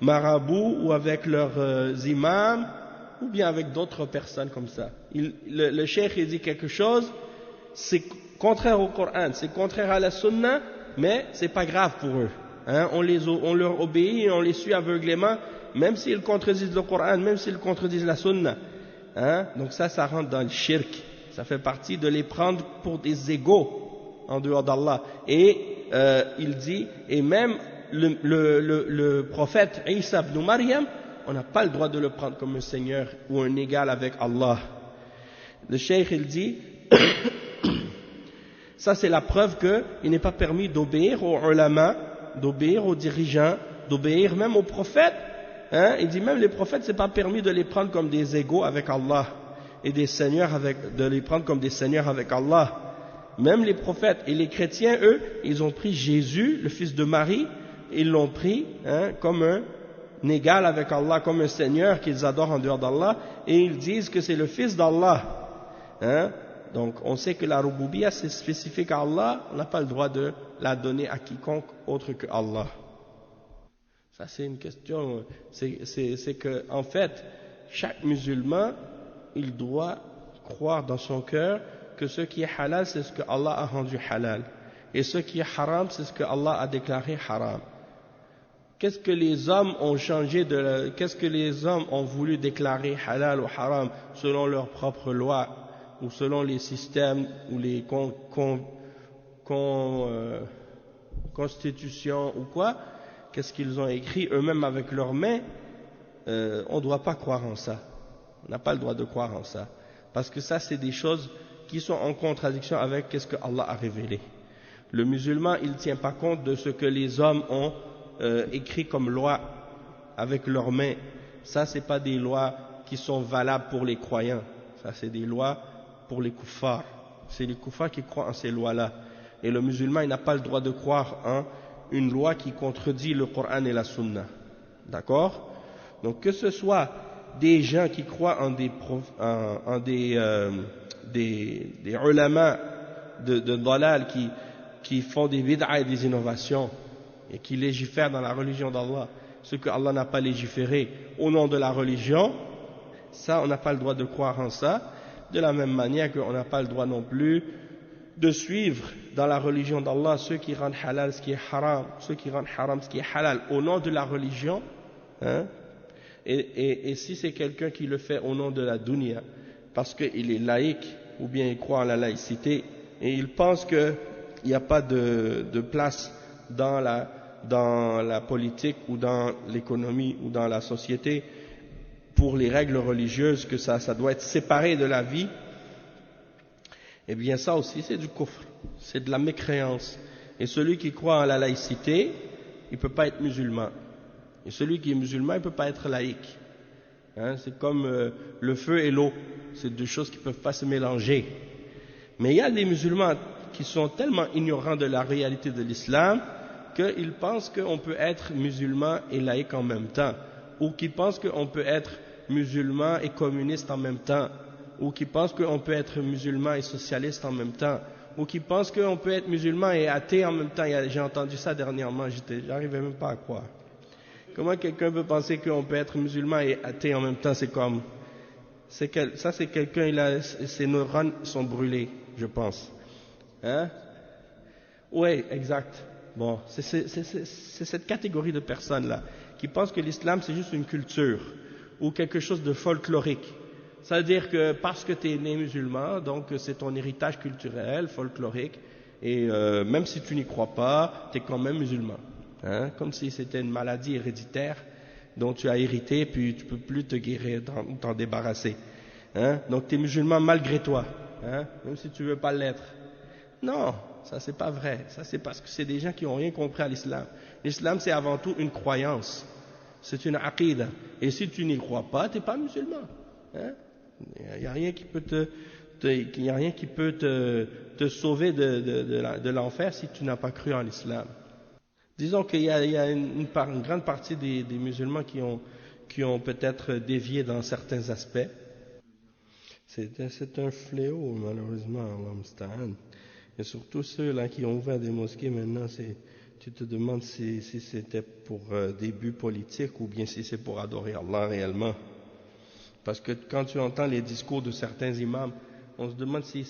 marabouts ou avec leurs imams, ou bien avec d'autres personnes comme ça. Le cheikh il dit quelque chose, c'est contraire au Coran, c'est contraire à la sunna, mais c'est pas grave pour eux. On leur obéit et on les suit aveuglément, même s'ils contredisent le Coran, même s'ils contredisent la sunna. Donc ça rentre dans le shirk. Ça fait partie de les prendre pour des égaux en dehors d'Allah. Et il dit, et même le prophète Isa ibn Maryam, on n'a pas le droit de le prendre comme un seigneur ou un égal avec Allah. Le cheikh il dit, ça c'est la preuve qu'il n'est pas permis d'obéir aux ulama, d'obéir aux dirigeants, d'obéir même aux prophètes. Il dit même les prophètes c'est pas permis de les prendre comme des égaux avec Allah et des seigneurs de les prendre comme des seigneurs avec Allah. Même les prophètes et les chrétiens, eux, ils ont pris Jésus, le fils de Marie, ils l'ont pris comme un égal avec Allah, comme un seigneur qu'ils adorent en dehors d'Allah, et ils disent que c'est le fils d'Allah. Donc on sait que la Rububiya c'est spécifique à Allah, on n'a pas le droit de la donner à quiconque autre que Allah. Ça c'est une question, c'est que en fait, chaque musulman, il doit croire dans son cœur que ce qui est halal, c'est ce que Allah a rendu halal. Et ce qui est haram, c'est ce que Allah a déclaré haram. Qu'est-ce que les hommes ont changé qu'est-ce que les hommes ont voulu déclarer halal ou haram selon leurs propres lois, ou selon les systèmes, ou les constitutions, ou quoi? Qu'est-ce qu'ils ont écrit eux-mêmes avec leurs mains? On ne doit pas croire en ça. On n'a pas le droit de croire en ça. Parce que ça, c'est des choses qui sont en contradiction avec ce que Allah a révélé. Le musulman, il ne tient pas compte de ce que les hommes ont écrit comme loi avec leurs mains. Ça, ce n'est pas des lois qui sont valables pour les croyants. Ça, c'est des lois pour les kuffars. C'est les kuffars qui croient en ces lois-là. Et le musulman, il n'a pas le droit de croire en une loi qui contredit le Coran et la Sunna. D'accord? Donc, que ce soit des gens qui croient en des ulama de dalal qui font des bid'a et des innovations et qui légifèrent dans la religion d'Allah, ce que Allah n'a pas légiféré au nom de la religion, ça on n'a pas le droit de croire en ça, de la même manière qu'on n'a pas le droit non plus de suivre dans la religion d'Allah ceux qui rendent halal ce qui est haram, ceux qui rendent haram ce qui est halal au nom de la religion, et si c'est quelqu'un qui le fait au nom de la dunya, parce qu'il est laïque, ou bien il croit en la laïcité, et il pense qu'il n'y a pas de place dans la politique, ou dans l'économie, ou dans la société, pour les règles religieuses, que ça doit être séparé de la vie, eh bien ça aussi c'est du kufr, c'est de la mécréance. Et celui qui croit en la laïcité, il ne peut pas être musulman. Et celui qui est musulman, il ne peut pas être laïque. C'est comme le feu et l'eau, c'est deux choses qui ne peuvent pas se mélanger. Mais il y a des musulmans qui sont tellement ignorants de la réalité de l'islam qu'ils pensent qu'on peut être musulman et laïque en même temps, ou qui pensent qu'on peut être musulman et communiste en même temps, ou qui pensent qu'on peut être musulman et socialiste en même temps, ou qui pensent qu'on peut être musulman et athée en même temps. J'ai entendu ça dernièrement, j'arrivais même pas à croire. Comment quelqu'un peut penser qu'on peut être musulman et athée en même temps? C'est comme, ça c'est quelqu'un, ses neurones sont brûlés, je pense. Hein? Oui, exact. Bon, c'est cette catégorie de personnes-là qui pensent que l'islam c'est juste une culture ou quelque chose de folklorique. Ça veut dire que parce que tu es né musulman, donc c'est ton héritage culturel, folklorique, et même si tu n'y crois pas, tu es quand même musulman. Hein? Comme si c'était une maladie héréditaire dont tu as hérité, puis tu peux plus te guérir ou t'en débarrasser. Hein? Donc tu es musulman malgré toi, hein? Même si tu veux pas l'être. Non, ça c'est pas vrai. Ça c'est parce que c'est des gens qui n'ont rien compris à l'islam. L'islam c'est avant tout une croyance. C'est une aqida. Et si tu n'y crois pas, tu n'es pas musulman. Hein? Il n'y a rien qui peut te sauver de l'enfer si tu n'as pas cru en l'islam. Disons qu'il y a une grande partie des musulmans qui ont peut-être dévié dans certains aspects. C'est un fléau, malheureusement, Allah musta'an. Et surtout ceux-là qui ont ouvert des mosquées maintenant, tu te demandes si c'était pour des buts politiques ou bien si c'est pour adorer Allah réellement. Parce que quand tu entends les discours de certains imams, on se demande si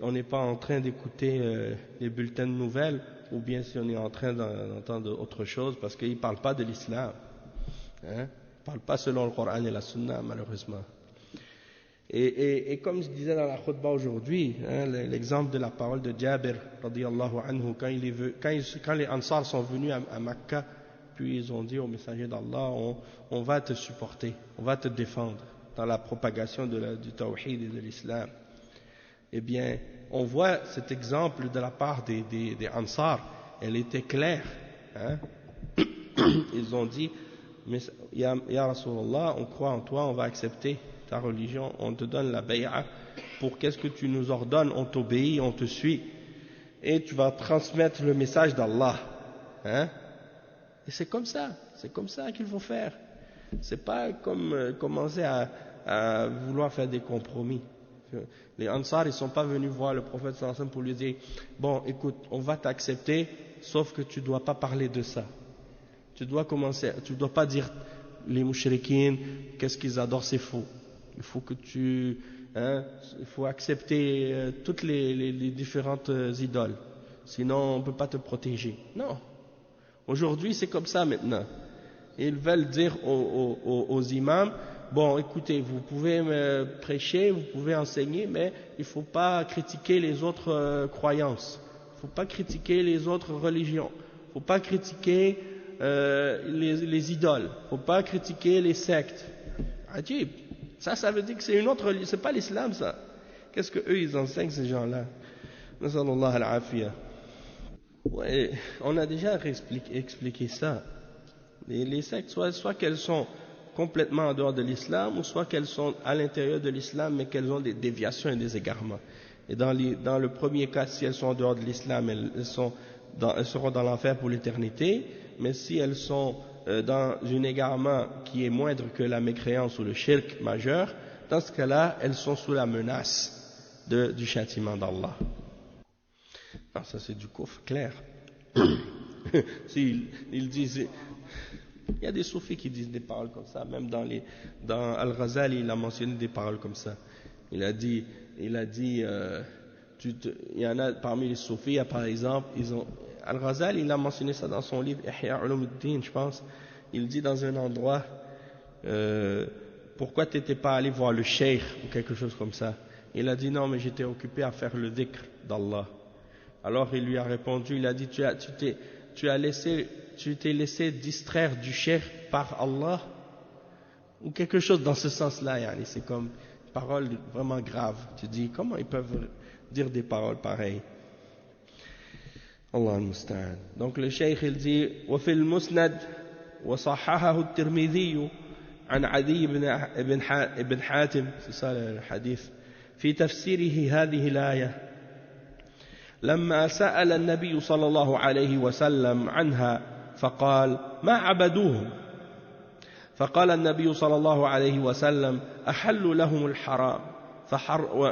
on n'est pas en train d'écouter les bulletins de nouvelles ou bien si on est en train d'entendre autre chose, parce qu'ils ne parlent pas de l'islam. Hein? Ils ne parlent pas selon le Coran et la Sunna, malheureusement. Et comme je disais dans la khutbah aujourd'hui, hein, l'exemple de la parole de Jabir, radiyallahu anhu, quand les Ansar sont venus à Makkah, puis ils ont dit au messager d'Allah, on va te supporter, on va te défendre dans la propagation du tawhid et de l'islam. Eh bien, on voit cet exemple de la part des Ansar, elle était claire. Hein? Ils ont dit, Ya Rasulallah, on croit en toi, on va accepter ta religion, on te donne la bay'a, pour qu'est-ce que tu nous ordonnes, on t'obéit, on te suit, et tu vas transmettre le message d'Allah. Hein? Et c'est comme ça qu'il faut faire. C'est pas comme commencer à vouloir faire des compromis. Les Ansar, ils sont pas venus voir le prophète sallallahu alayhi wa sallam pour lui dire, bon, écoute, on va t'accepter, sauf que tu dois pas parler de ça. Tu dois pas dire les mouchrikines, qu'est-ce qu'ils adorent, c'est faux. Il faut que il faut accepter toutes les différentes idoles. Sinon, on ne peut pas te protéger. Non. Aujourd'hui, c'est comme ça maintenant. Ils veulent dire aux imams, bon, écoutez, vous pouvez me prêcher, vous pouvez enseigner, mais il ne faut pas critiquer les autres croyances. Il ne faut pas critiquer les autres religions. Il ne faut pas critiquer les idoles. Il ne faut pas critiquer les sectes. Ajib. Ça veut dire que c'est une autre religion, c'est pas l'islam ça. Qu'est-ce que eux ils enseignent ces gens-là? Nasallallahu al-afiyah. Ouais, on a déjà expliqué ça. Les sectes, soit qu'elles sont complètement en dehors de l'islam, ou soit qu'elles sont à l'intérieur de l'islam, mais qu'elles ont des déviations et des égarements. Et dans le premier cas, si elles sont en dehors de l'islam, elles seront dans l'enfer pour l'éternité, mais si elles sont dans un égarement qui est moindre que la mécréance ou le shirk majeur, dans ce cas-là, elles sont sous la menace du châtiment d'Allah. Non, ça c'est du kufr clair. Ils disent, il y a des soufis qui disent des paroles comme ça, même dans Al-Ghazali, il a mentionné des paroles comme ça. Il a dit, il y en a parmi les soufis, par exemple, Al-Ghazali, il a mentionné ça dans son livre Ihya Ulumuddin, je pense. Il dit dans un endroit, pourquoi tu n'étais pas allé voir le cheikh ou quelque chose comme ça? Il a dit non, mais j'étais occupé à faire le dhikr d'Allah. Alors il lui a répondu, il a dit tu t'es laissé distraire du cheikh par Allah, ou quelque chose dans ce sens-là. Yani, c'est comme une parole vraiment grave. Tu dis comment ils peuvent dire des paroles pareilles? Allah al-Musta'an. Donc le cheikh il dit وفي المسند وصححه الترمذي عن عدي بن حاتم c'est ça le hadith في تفسيره هذه الآية لما سأل النبي صلى الله عليه وسلم عنها فقال ما عبدوهم فقال النبي صلى الله عليه وسلم أحلوا لهم الحرام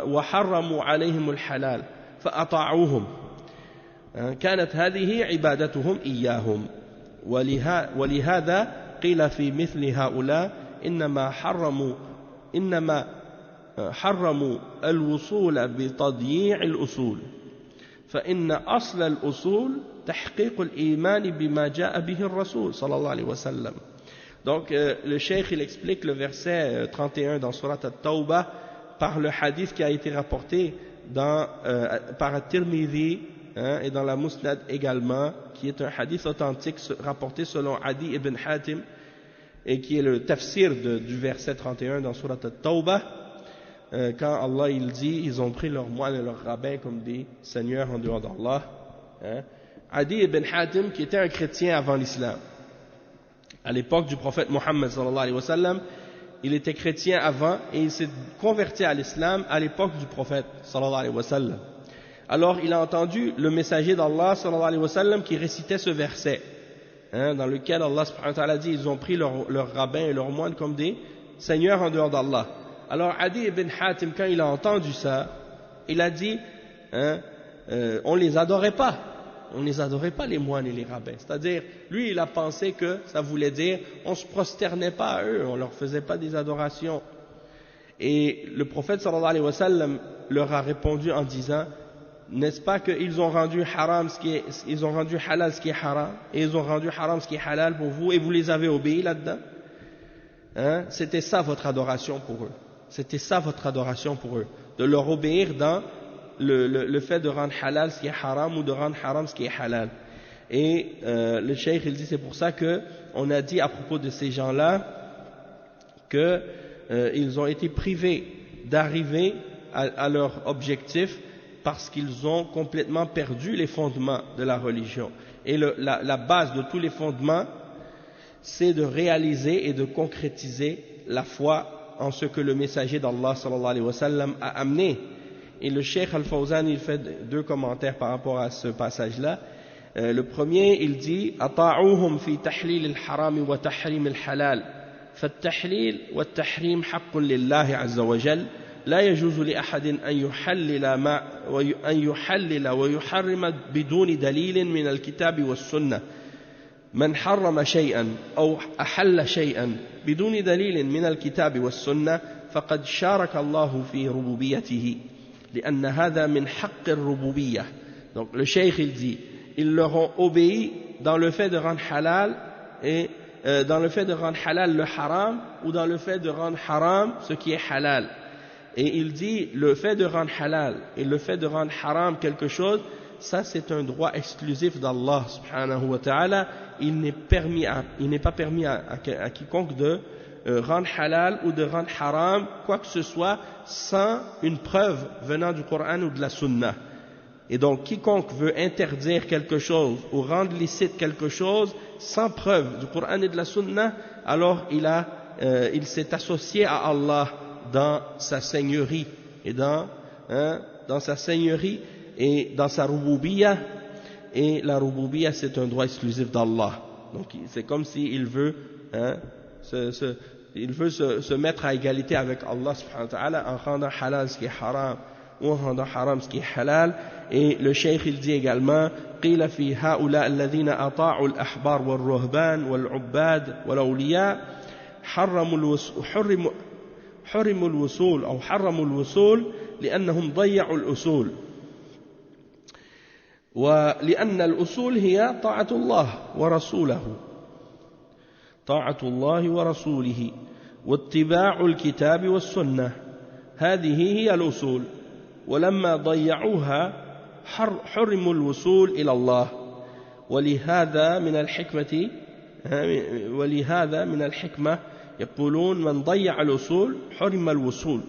وحرموا عليهم الحلال فأطاعوهم كانت هذه عبادتهم إياهم ولهذا قيل في مثل هؤلاء إنما حرموا الوصول بتضييع الأصول فإن أصل الأصول تحقيق الإيمان بما جاء به الرسول صلى الله عليه وسلم. Donc le cheikh il explique le verset 31 dans Surat At-Tawbah par le hadith qui a été rapporté par At-Tirmidhi et dans la Musnad également, qui est un hadith authentique rapporté selon Adi ibn Hatim et qui est le tafsir du verset 31 dans Surat At-Tawbah, quand Allah il dit ils ont pris leurs moines et leurs rabbins comme des seigneurs en dehors d'Allah. Adi ibn Hatim qui était un chrétien avant l'islam. À l'époque du prophète Mohammed sallallahu alayhi wa sallam, il était chrétien avant et il s'est converti à l'islam à l'époque du prophète sallallahu alayhi wa sallam. Alors il a entendu le messager d'Allah sallallahu alayhi wa sallam qui récitait ce verset, dans lequel Allah subhanahu wa ta'ala dit ils ont pris leurs rabbins et leurs moines comme des seigneurs en dehors d'Allah. Alors Adi ibn Hatim, quand il a entendu ça, il a dit on les adorait pas. On ne les adorait pas les moines et les rabbins. C'est-à-dire, lui il a pensé que ça voulait dire on ne se prosternait pas à eux, on ne leur faisait pas des adorations. Et le prophète sallallahu alayhi wa sallam leur a répondu en disant n'est-ce pas qu'ils ont rendu haram ils ont rendu halal ce qui est haram et ils ont rendu haram ce qui est halal pour vous et vous les avez obéis là-dedans? C'était ça votre adoration pour eux. C'était ça votre adoration pour eux, de leur obéir dans le fait de rendre halal ce qui est haram ou de rendre haram ce qui est halal. Et le cheikh il dit c'est pour ça que on a dit à propos de ces gens-là que ils ont été privés d'arriver à leur objectif parce qu'ils ont complètement perdu les fondements de la religion. Et la base de tous les fondements, c'est de réaliser et de concrétiser la foi en ce que le messager d'Allah sallallahu alayhi wa sallam a amené. Et le Cheikh Al-Fawzan il fait deux commentaires par rapport à ce passage-là. Le premier, il dit أطاعوهم في تحليل الحرام وتحريم الحلال فالتحليل والتحريم حق لله عز وجل لا يجوز لأحد أن يحلل ويحرم بدون دليل من الكتاب والسنة. من حرم شيئا أو أحل شيئا بدون دليل من الكتاب والسنة فقد شارك الله في ربوبيته لأن هذا من حق الربوبية. Donc le cheikh il dit ils leur ont obéi dans le fait de rendre halal et dans le fait de rendre halal le haram ou dans le fait de rendre haram ce qui est halal. Et il dit le fait de rendre halal et le fait de rendre haram quelque chose, ça c'est un droit exclusif d'Allah subhanahu wa ta'ala. Il n'est pas permis à quiconque de rendre halal ou de rendre haram quoi que ce soit sans une preuve venant du Coran ou de la Sunna. Et donc quiconque veut interdire quelque chose ou rendre licite quelque chose sans preuve du Coran et de la Sunna, alors il s'est associé à Allah dans sa seigneurie et dans sa seigneurie et dans sa rububiyya. Et la rububiyya c'est un droit exclusif d'Allah. Donc c'est comme s'il veut se mettre à égalité avec Allah subhanahu wa ta'ala en rendant halal ce qui est haram ou en rendant haram ce qui est halal. Et le cheikh il dit également قيل في هؤلاء الذين أطاعوا الأحبار والرهبان والعباد والأولياء حرموا الوصول أو حرموا الوصول لأنهم ضيعوا الأصول ولأن الأصول هي طاعة الله ورسوله واتباع الكتاب والسنة. هذه هي الأصول ولما ضيعوها حرموا الوصول إلى الله ولهذا من الحكمة يقولون من ضيع الوصول حرم الوصول.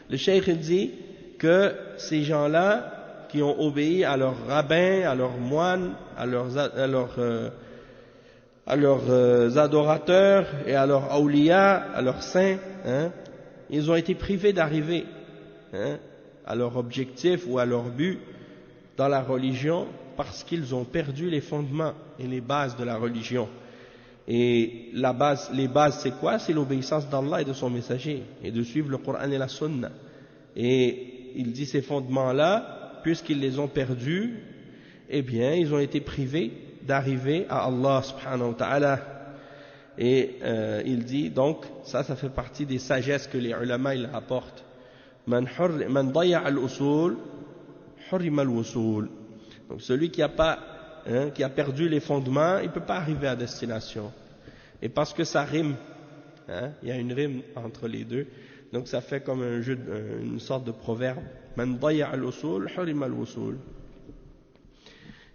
Le cheikh dit que ces gens-là qui ont obéi à leurs rabbins, à leurs moines, à leurs adorateurs et à leurs awliya, à leurs saints, ils ont été privés d'arriver à leur objectif ou à leur but dans la religion parce qu'ils ont perdu les fondements et les bases de la religion. Et les bases c'est quoi? C'est l'obéissance d'Allah et de son messager, et de suivre le Coran et la Sunna. Et il dit ces fondements-là, puisqu'ils les ont perdus, eh bien ils ont été privés d'arriver à Allah subhanahu wa ta'ala. Et il dit donc, ça fait partie des sagesses que les ulama ils apportent. Man daya al-usul, hurima al-wusul. Donc celui qui a perdu les fondements, il ne peut pas arriver à destination. Et parce que ça rime, il y a une rime entre les deux, donc ça fait comme une sorte de proverbe. Man daya al-usul, hurima al-wusul.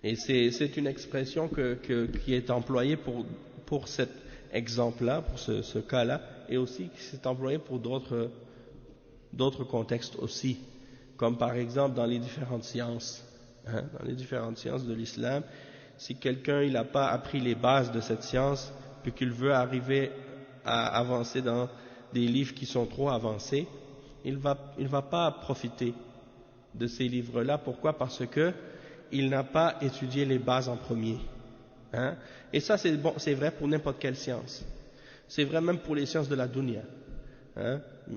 Et c'est une expression qui est employée pour cet exemple-là, pour ce cas-là, et aussi qui s'est employé pour d'autres contextes aussi, comme par exemple dans les différentes sciences. Dans les différentes sciences de l'islam, si quelqu'un n'a pas appris les bases de cette science, puis qu'il veut arriver à avancer dans des livres qui sont trop avancés, il va pas profiter de ces livres-là. Pourquoi? Parce que il n'a pas étudié les bases en premier. Et ça, c'est vrai pour n'importe quelle science. C'est vrai même pour les sciences de la dunya.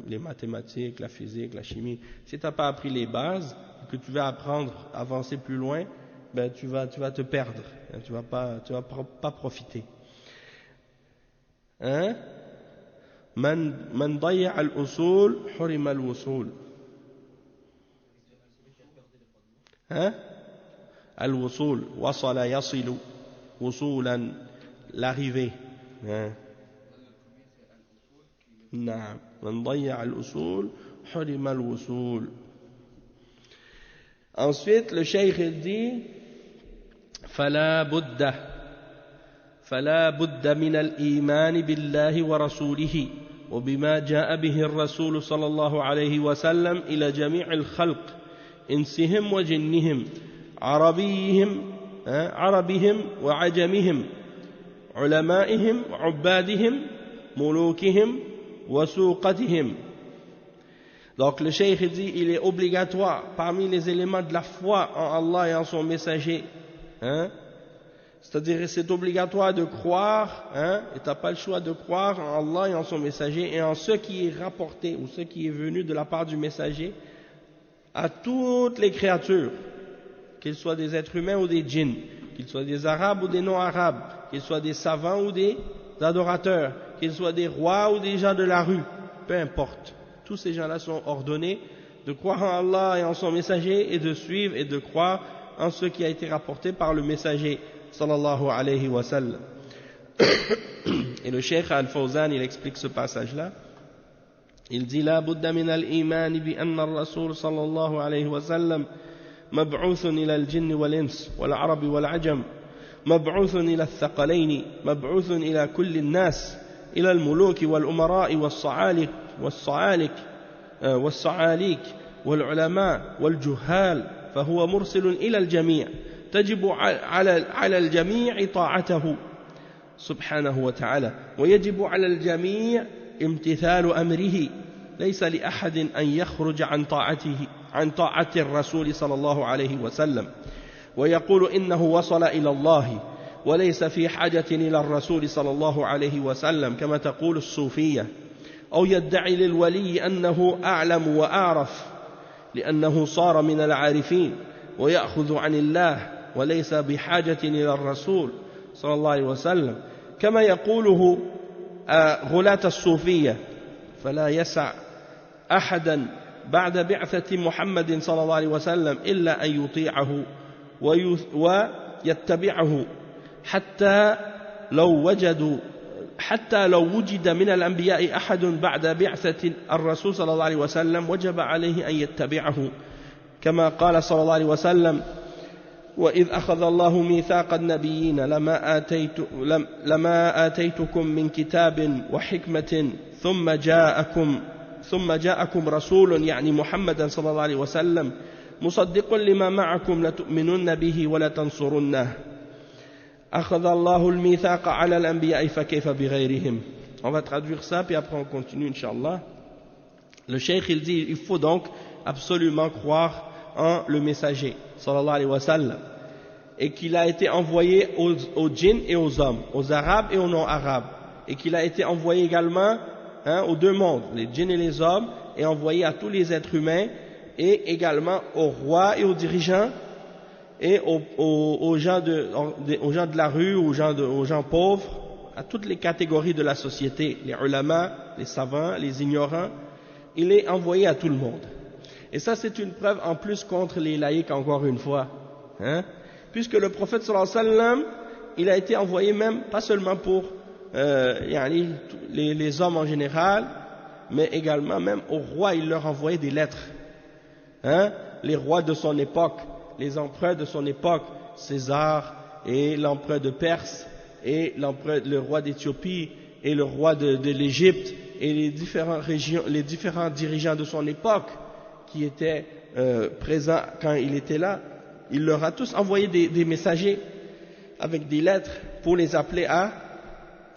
Les mathématiques, la physique, la chimie. Si tu n'as pas appris les bases, que tu vas apprendre, avancer plus loin, ben tu vas te perdre. Tu vas pas profiter. Man daya al-usul, hurima al-wusul. Al-wusul, wasala yasilu, wusulan, l'arrivée. نعم من ضيع الأصول حرم الوصول. Ensuite le cheikh dit فلا بد من الإيمان بالله ورسوله وبما جاء به الرسول صلى الله عليه وسلم إلى جميع الخلق إنسهم وجنهم عربهم وعجمهم علمائهم وعبادهم ملوكهم وسوقتهم. Donc le cheikh dit il est obligatoire parmi les éléments de la foi en Allah et en son messager, c'est-à-dire c'est obligatoire de croire, et tu n'as pas le choix de croire en Allah et en son messager et en ce qui est rapporté ou ce qui est venu de la part du messager à toutes les créatures, qu'ils soient des êtres humains ou des djinns, qu'ils soient des arabes ou des non-arabes, qu'ils soient des savants ou des adorateurs, qu'ils soient des rois ou des gens de la rue, peu importe. Tous ces gens-là sont ordonnés de croire en Allah et en son messager et de suivre et de croire en ce qui a été rapporté par le messager sallallahu alayhi wa sallam. Et le cheikh Al-Fawzan il explique ce passage-là. Il dit la budda min al-iman bi anna ar-rasul sallallahu alayhi wa sallam mab'uthun ila al-jinn wal-ins wal-arab wal-ajam مبعوث إلى الثقلين مبعوث إلى كل الناس إلى الملوك والأمراء والصعاليك والعلماء والجهال فهو مرسل إلى الجميع تجب على الجميع طاعته سبحانه وتعالى ويجب على الجميع امتثال أمره ليس لأحد أن يخرج عن طاعة الرسول صلى الله عليه وسلم ويقول إنه وصل إلى الله وليس في حاجة إلى الرسول صلى الله عليه وسلم كما تقول الصوفية أو يدعي للولي أنه أعلم وأعرف لأنه صار من العارفين ويأخذ عن الله وليس بحاجة إلى الرسول صلى الله عليه وسلم كما يقوله غلاة الصوفية فلا يسع أحدا بعد بعثة محمد صلى الله عليه وسلم إلا أن يطيعه ويتبعه حتى لو وجد من الأنبياء أحد بعد بعثة الرسول صلى الله عليه وسلم وجب عليه أن يتبعه كما قال صلى الله عليه وسلم وإذ أخذ الله ميثاق النبيين لما آتيتكم من كتاب وحكمة ثم جاءكم رسول يعني محمد صلى الله عليه وسلم مصدق لما معكم لتؤمنن به ولتنصرنه أخذ الله الميثاق على الأنبياء فكيف بغيرهم. On va traduire ça puis après on continue Inch'Allah. Le cheikh il dit il faut donc absolument croire en le messager sallallahu alayhi wa sallam et qu'il a été envoyé aux djinns et aux hommes, aux arabes et aux non-arabes, et qu'il a été envoyé également aux deux mondes, les djinns et les hommes, et envoyé à tous les êtres humains, et également aux rois et aux dirigeants, et aux gens de la rue, aux gens pauvres, à toutes les catégories de la société, les ulama, les savants, les ignorants. Il est envoyé à tout le monde. Et ça, c'est une preuve en plus contre les laïcs, encore une fois. Puisque le prophète sallallahu alayhi wa sallam, il a été envoyé même, pas seulement pour les hommes en général, mais également même aux rois, il leur envoyait des lettres. Les rois de son époque, les empereurs de son époque, César et l'empereur de Perse, et le roi d'Éthiopie, et le roi de l'Égypte, et les différents dirigeants de son époque qui étaient présents quand il était là, il leur a tous envoyé des messagers avec des lettres pour les appeler à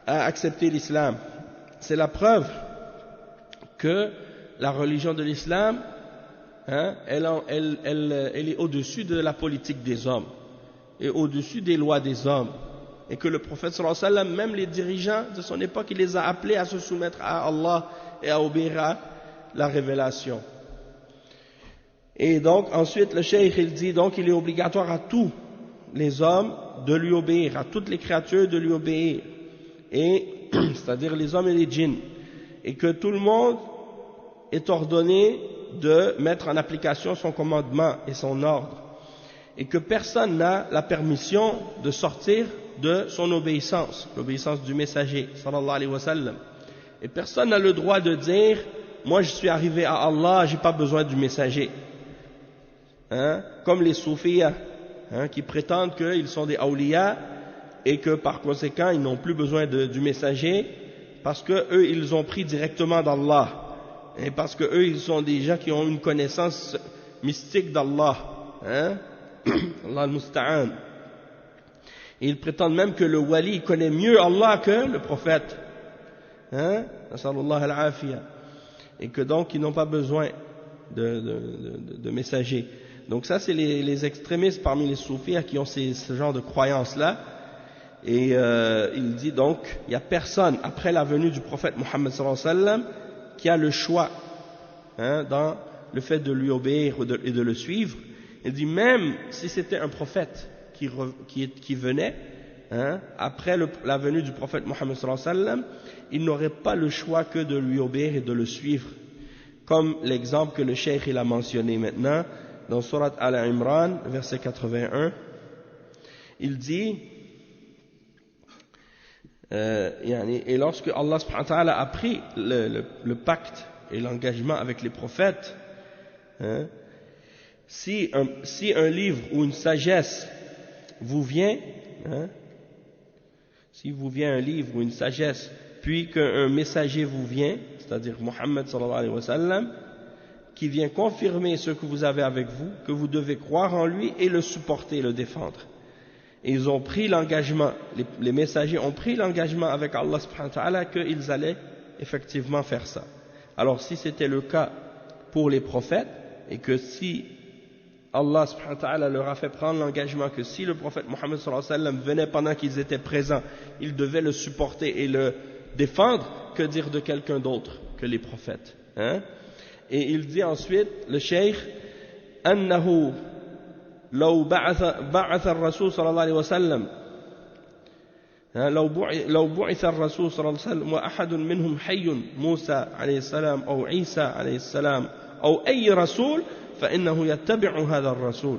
accepter l'islam. C'est la preuve que la religion de l'islam, elle est au-dessus de la politique des hommes et au-dessus des lois des hommes, et que le prophète sallallahu alayhi wa sallam, même les dirigeants de son époque, il les a appelés à se soumettre à Allah et à obéir à la révélation. Et donc ensuite le cheikh il dit donc il est obligatoire à tous les hommes de lui obéir, à toutes les créatures de lui obéir, et c'est-à-dire les hommes et les djinns, et que tout le monde est ordonné de mettre en application son commandement et son ordre, et que personne n'a la permission de sortir de son obéissance, l'obéissance du messager sallallahu alayhi wa sallam, et personne n'a le droit de dire moi je suis arrivé à Allah, j'ai pas besoin du messager, comme les soufis qui prétendent qu'ils sont des awliya et que par conséquent ils n'ont plus besoin du messager parce que eux ils ont pris directement d'Allah, et parce que eux ils sont des gens qui ont une connaissance mystique d'Allah, Allah al-Musta'an. Et ils prétendent même que le wali connaît mieux Allah que le prophète, nasallallahu al-afiya, et que donc ils n'ont pas besoin de messagers. Donc ça c'est les extrémistes parmi les soufis qui ont ce genre de croyances là. Et il dit donc il n'y a personne après la venue du prophète Mohammed sallallahu alayhi wa sallam qui a le choix dans le fait de lui obéir et de le suivre. Il dit même si c'était un prophète qui venait après la venue du prophète Mohammed sallallahu alayhi wa sallam, il n'aurait pas le choix que de lui obéir et de le suivre, comme l'exemple que le cheikh il a mentionné maintenant dans Surat Al-Imran verset 81. Il dit et lorsque Allah subhanahu wa ta'ala a pris le pacte et l'engagement avec les prophètes, si un livre ou une sagesse vous vient, si vous vient un livre ou une sagesse, puis qu'un messager vous vient, c'est-à-dire Muhammad sallallahu alayhi wa sallam, qui vient confirmer ce que vous avez avec vous, que vous devez croire en lui et le supporter, le défendre. Et ils ont pris l'engagement, les messagers ont pris l'engagement avec Allah subhanahu wa ta'ala qu'ils allaient effectivement faire ça. Alors si c'était le cas pour les prophètes, et que si Allah subhanahu wa ta'ala leur a fait prendre l'engagement que si le prophète Mohammed sallallahu alayhi wa sallam venait pendant qu'ils étaient présents, ils devaient le supporter et le défendre, que dire de quelqu'un d'autre que les prophètes, Et il dit ensuite, le cheikh, أنه لو بعث الرسول صلى الله عليه وسلم لو بعث الرسول صلى الله عليه وسلم وأحد منهم حي موسى عليه السلام أو عيسى عليه السلام أو أي رسول فإنه يتبع هذا الرسول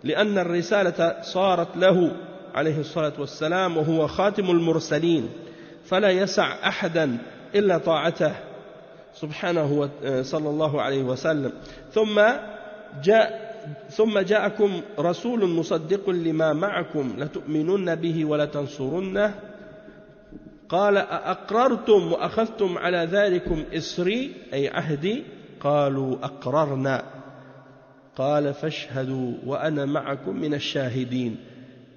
لأن الرسالة صارت له عليه الصلاة والسلام وهو خاتم المرسلين فلا يسع أحدا إلا طاعته سبحانه صلى الله عليه وسلم ثم جاءكم رسول مصدق لما معكم لتؤمنن به ولتنصرنه قال أأقررتم وأخذتم على ذلكم إسري أي عهدي قالوا أقررنا قال فاشهدوا وأنا معكم من الشاهدين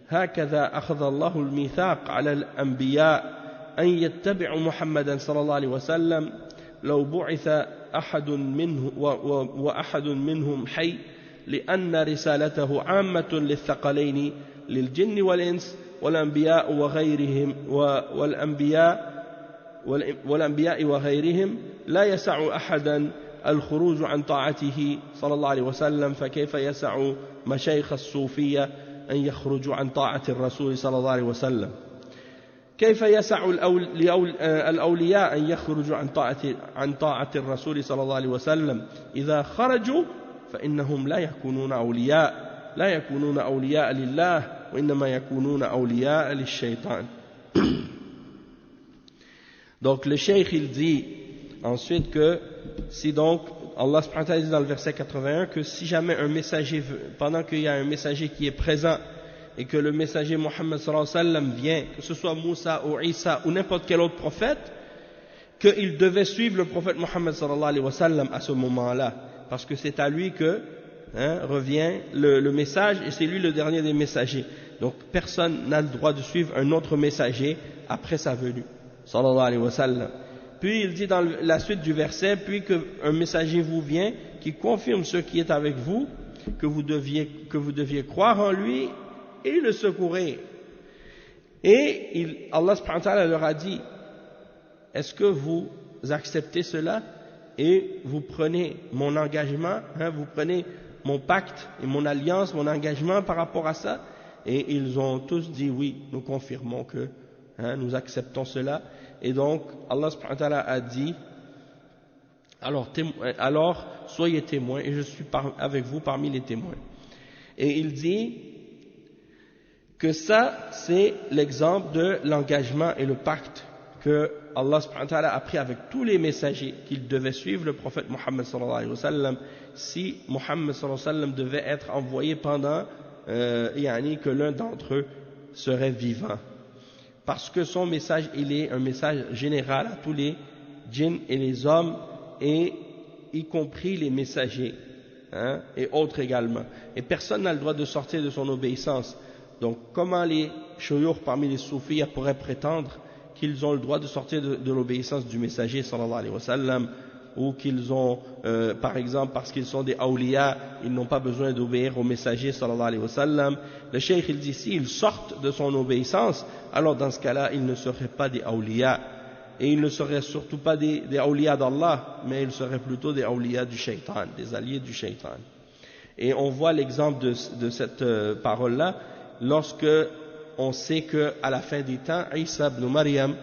هكذا أخذ الله الميثاق على الأنبياء أن يتبعوا محمدا صلى الله عليه وسلم لو بعث أحد منه وأحد منهم حي لأن رسالته عامة للثقلين للجن والإنس والأنبياء وغيرهم لا يسع أحدا الخروج عن طاعته صلى الله عليه وسلم فكيف يسع مشايخ الصوفية أن يخرجوا عن طاعة الرسول صلى الله عليه وسلم كيف يسع الأولياء أن يخرجوا عن طاعة الرسول صلى الله عليه وسلم إذا خرجوا فإنهم لا يكونون أولياء لله وإنما يكونون أولياء للشيطان. Donc le cheikh il dit ensuite que si donc Allah subhanahu wa ta'ala dit dans le verset 81 que si jamais un messager, pendant qu'il y a un messager qui est présent et que le messager Mohammed sallallahu alayhi wa sallam vient, que ce soit Moussa ou Isa ou n'importe quel autre prophète, qu'il devait suivre le prophète Mohammed sallallahu alayhi wa sallam à ce moment-là, parce que c'est à lui que revient le message et c'est lui le dernier des messagers. Donc personne n'a le droit de suivre un autre messager après sa venue sallallahu alayhi wa sallam. Puis il dit dans la suite du verset, puis qu'un messager vous vient qui confirme ce qui est avec vous, que vous deviez croire en lui et le secourir. Et Allah subhanahu wa ta'ala leur a dit, est-ce que vous acceptez cela et vous prenez mon engagement, vous prenez mon pacte et mon alliance, mon engagement par rapport à ça? Et ils ont tous dit oui, nous confirmons que nous acceptons cela. Et donc Allah subhanahu wa ta'ala a dit, alors soyez témoins et je suis avec vous parmi les témoins. Et il dit que ça c'est l'exemple de l'engagement et le pacte que Allah subhanahu wa ta'ala a pris avec tous les messagers qu'ils devaient suivre le prophète Mohammed sallallahu alayhi wa sallam si Mohammed sallallahu alayhi wa sallam devait être envoyé pendant que l'un d'entre eux serait vivant. Parce que son message, il est un message général à tous les djinns et les hommes, et y compris les messagers, et autres également. Et personne n'a le droit de sortir de son obéissance. Donc comment les shuyukh parmi les soufis pourraient prétendre qu'ils ont le droit de sortir de l'obéissance du messager sallallahu alayhi wa sallam, ou qu'ils ont, par exemple, parce qu'ils sont des awliya, ils n'ont pas besoin d'obéir au messager sallallahu alayhi wa sallam. Le cheikh il dit, s'ils sortent de son obéissance, alors dans ce cas-là, ils ne seraient pas des awliya, et ils ne seraient surtout pas des awliya d'Allah, mais ils seraient plutôt des awliya du shaitan, des alliés du shaitan. Et on voit l'exemple de cette parole-là, lorsque on sait qu'à la fin des temps, Isa ibn Maryam,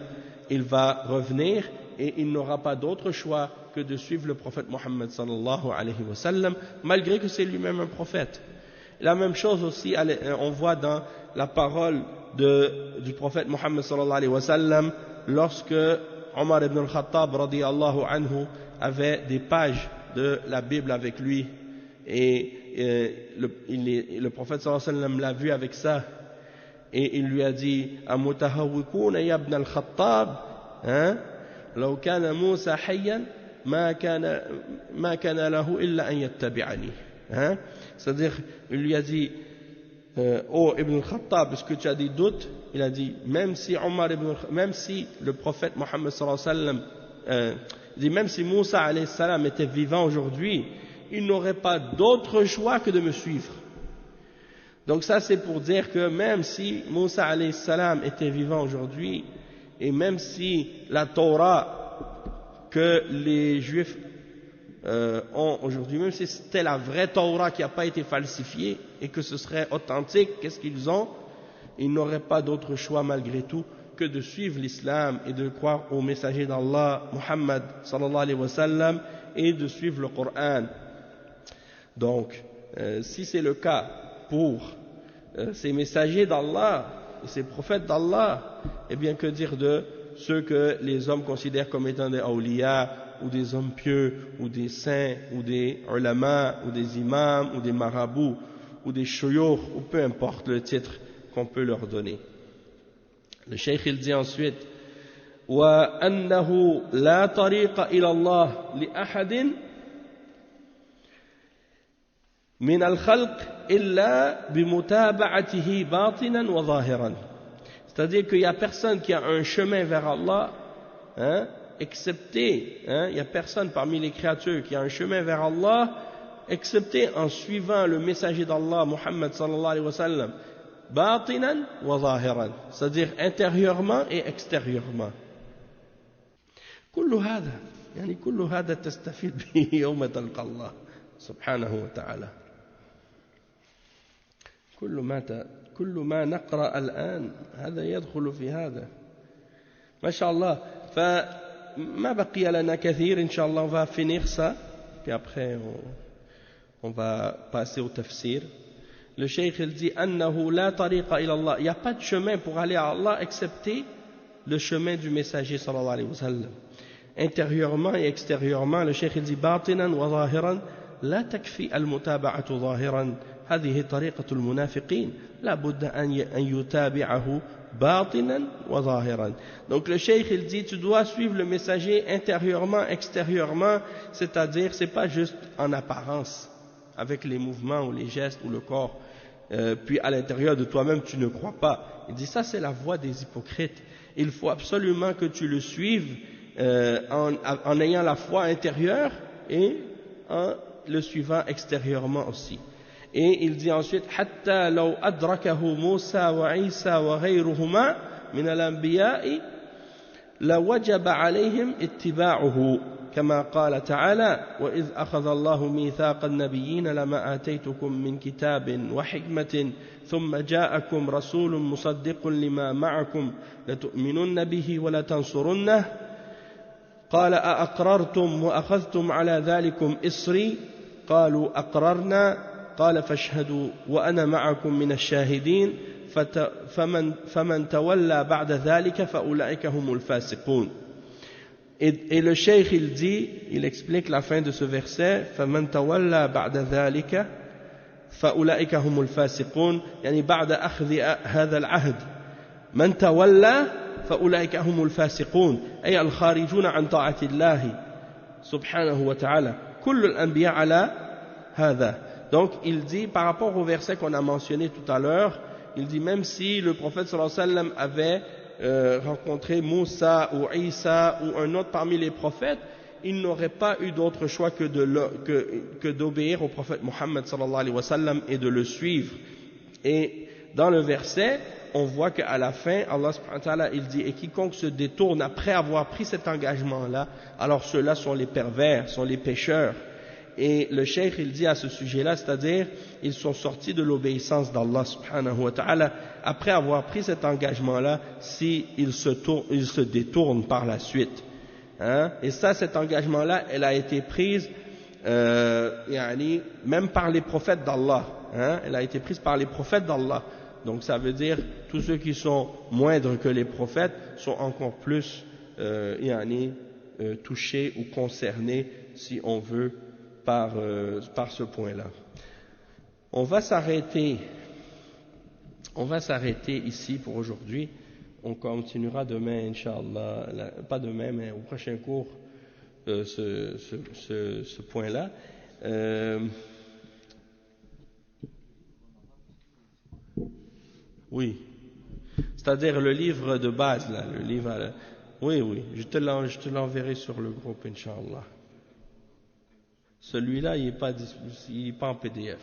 il va revenir, et il n'aura pas d'autre choix que de suivre le prophète Mohammed sallallahu alayhi wa sallam, malgré que c'est lui-même un prophète. La même chose aussi, on voit dans la parole du prophète Mohammed sallallahu alayhi wa sallam, lorsque Omar ibn al-Khattab radiyallahu anhu avait des pages de la Bible avec lui, et le prophète sallallahu alayhi wa sallam l'a vu avec ça, et il lui a dit, amutahawwikuna ya ibn al-Khattab, law kana Musa hayyan ma kana lahu illa an yattabi'ani. C'est-à-dire, il lui a dit, oh Ibn al-Khattab, est-ce que tu as des doutes? Il a dit, même si le prophète Mohammed sallallahu alayhi wa sallam, dit, même si Moussa alayhi salam était vivant aujourd'hui, il n'aurait pas d'autre choix que de me suivre. Donc ça c'est pour dire que même si Moussa alayhi salam était vivant aujourd'hui, et même si la Torah que les Juifs ont aujourd'hui, même si c'était la vraie Torah qui n'a pas été falsifiée et que ce serait authentique, qu'est-ce qu'ils ont? Ils n'auraient pas d'autre choix malgré tout que de suivre l'islam et de croire au messager d'Allah, Muhammad sallallahu alayhi wa sallam, et de suivre le Coran. Donc, si c'est le cas pour ces messagers d'Allah et ces prophètes d'Allah, eh bien que dire de ceux que les hommes considèrent comme étant des awliya, ou des hommes pieux, ou des saints, ou des ulama, ou des imams, ou des marabouts, ou des shuyukh, ou peu importe le titre qu'on peut leur donner. Le cheikh il dit ensuite, وَأَنَّهُ لَا طَرِيقَ إِلَى اللَّهِ لِأَحَدٍ مِنَ الْخَلْقِ إِلَّا بِمُتَابَعَتِهِ بَاطِنًا وَظَاهِرًا. C'est-à-dire qu'il n'y a personne qui a un chemin vers Allah, excepté, il n'y a personne parmi les créatures qui a un chemin vers Allah, excepté en suivant le messager d'Allah, Muhammad sallallahu alayhi wa sallam, batinan wa zahiran, c'est-à-dire intérieurement et extérieurement. كل هذا يعني كل هذا تستفيد به يوم تلقى الله سبحانه وتعالى. كل ما نقرأ الآن هذا يدخل في هذا ما شاء الله. فما بقي لنا كثير إن شاء الله. On va finir ça puis après on va passer au tafsir. Le cheikh il dit أنه لا طريق إلى الله, il n'y a pas de chemin pour aller à Allah excepté le chemin du messager sallallahu alayhi wa sallam. Intérieurement et extérieurement, le cheikh il dit باطنا وظاهرا لا تكفي المتابعة ظاهرا, هذه طريقة المنافقين لا بد أن يتابعه باطنا وظاهرا. Donc le cheikh il dit tu dois suivre le messager intérieurement, extérieurement, c'est-à-dire c'est pas juste en apparence avec les mouvements ou les gestes ou le corps, puis à l'intérieur de toi-même tu ne crois pas. Il dit ça c'est la voie des hypocrites. Il faut absolument que tu le suives en ayant la foi intérieure et en le suivant extérieurement aussi. Et il dit ensuite حتى لو أدركه موسى وعيسى وغيرهما من الأنبياء لوجب عليهم اتباعه كما قال تعالى وإذ أخذ الله ميثاق النبيين لما آتيتكم من كتاب وحكمة ثم جاءكم رسول مصدق لما معكم لتؤمنن به ولتنصرنه قال أأقررتم وأخذتم على ذلكم إصري قالوا أقررنا قال فاشهدوا وأنا معكم من الشاهدين فمن تولى بعد ذلك فأولئك هم الفاسقون. Et le cheikh il dit, il explique la fin de ce verset فمن تولى بعد ذلك فأولئك هم الفاسقون, يعني بعد أخذ هذا العهد من تولى فأولئك هم الفاسقون أي الخارجون عن طاعة الله سبحانه وتعالى كل الأنبياء على هذا. Donc il dit par rapport au verset qu'on a mentionné tout à l'heure, il dit même si le prophète sallallahu alayhi wa sallam avait rencontré Moussa ou Isa ou un autre parmi les prophètes, il n'aurait pas eu d'autre choix que d'obéir au prophète Mohammed sallallahu alayhi wa sallam et de le suivre. Et dans le verset, on voit qu'à la fin, Allah subhanahu wa ta'ala, il dit, et quiconque se détourne après avoir pris cet engagement-là, alors ceux-là sont les pervers, sont les pécheurs. Et le cheikh il dit à ce sujet-là, c'est-à-dire ils sont sortis de l'obéissance d'Allah subhanahu wa ta'ala après avoir pris cet engagement-là, s'ils se détournent par la suite. Hein? Et ça, cet engagement-là, elle a été prise même par les prophètes d'Allah. Hein? Elle a été prise par les prophètes d'Allah. Donc ça veut dire tous ceux qui sont moindres que les prophètes sont encore plus touchés ou concernés, si on veut, par ce point-là. On va s'arrêter ici pour aujourd'hui. On continuera demain, Inch'Allah, pas demain, mais au prochain cours, ce point-là. Oui, c'est-à-dire le livre de base, là, le livre. Oui, je te l'enverrai sur le groupe, Inch'Allah. Celui-là, il n'est pas en PDF.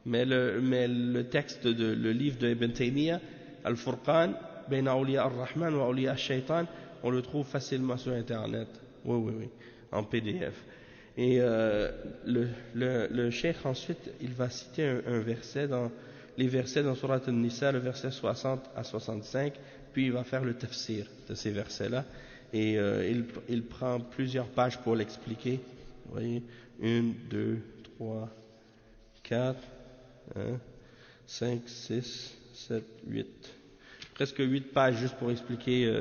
Mais le texte le livre de Ibn Taymiyyah, Al-Furqan, Bayna Awliya Ar-Rahman wa Awliya Ash-Shaytan, on le trouve facilement sur Internet. Oui, en PDF. Et le cheikh ensuite, il va citer un verset les versets dans Surat An-Nisa, le verset 60 à 65, puis il va faire le tafsir de ces versets-là. Et il prend plusieurs pages pour l'expliquer. Vous voyez, 1, 2, 3, 4, 5, 6, 7, 8. Presque 8 pages juste pour expliquer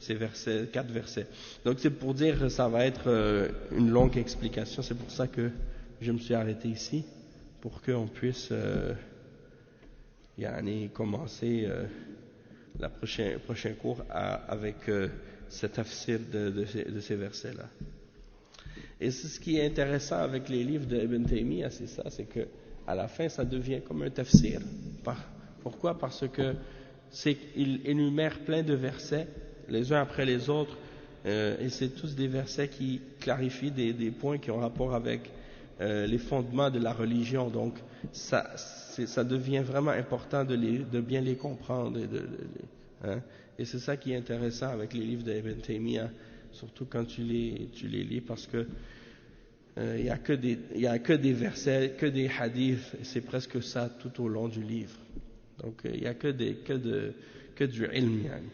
ces versets, 4 versets. Donc c'est pour dire que ça va être une longue explication. C'est pour ça que je me suis arrêté ici, pour qu'on puisse commencer le prochain cours avec cet tafsir de ces versets-là. Et c'est ce qui est intéressant avec les livres de Ibn Taymiyyah, c'est ça, c'est que à la fin ça devient comme un tafsir. Pourquoi? Parce que il énumère plein de versets les uns après les autres, et c'est tous des versets qui clarifient des points qui ont rapport avec les fondements de la religion. Donc ça devient vraiment important de bien les comprendre hein. Et c'est ça qui est intéressant avec les livres d'Ibn Taymiyyah, surtout quand tu les lis, parce que il y a que des versets, que des hadiths, et c'est presque ça tout au long du livre. Donc il y a que du ilm yani.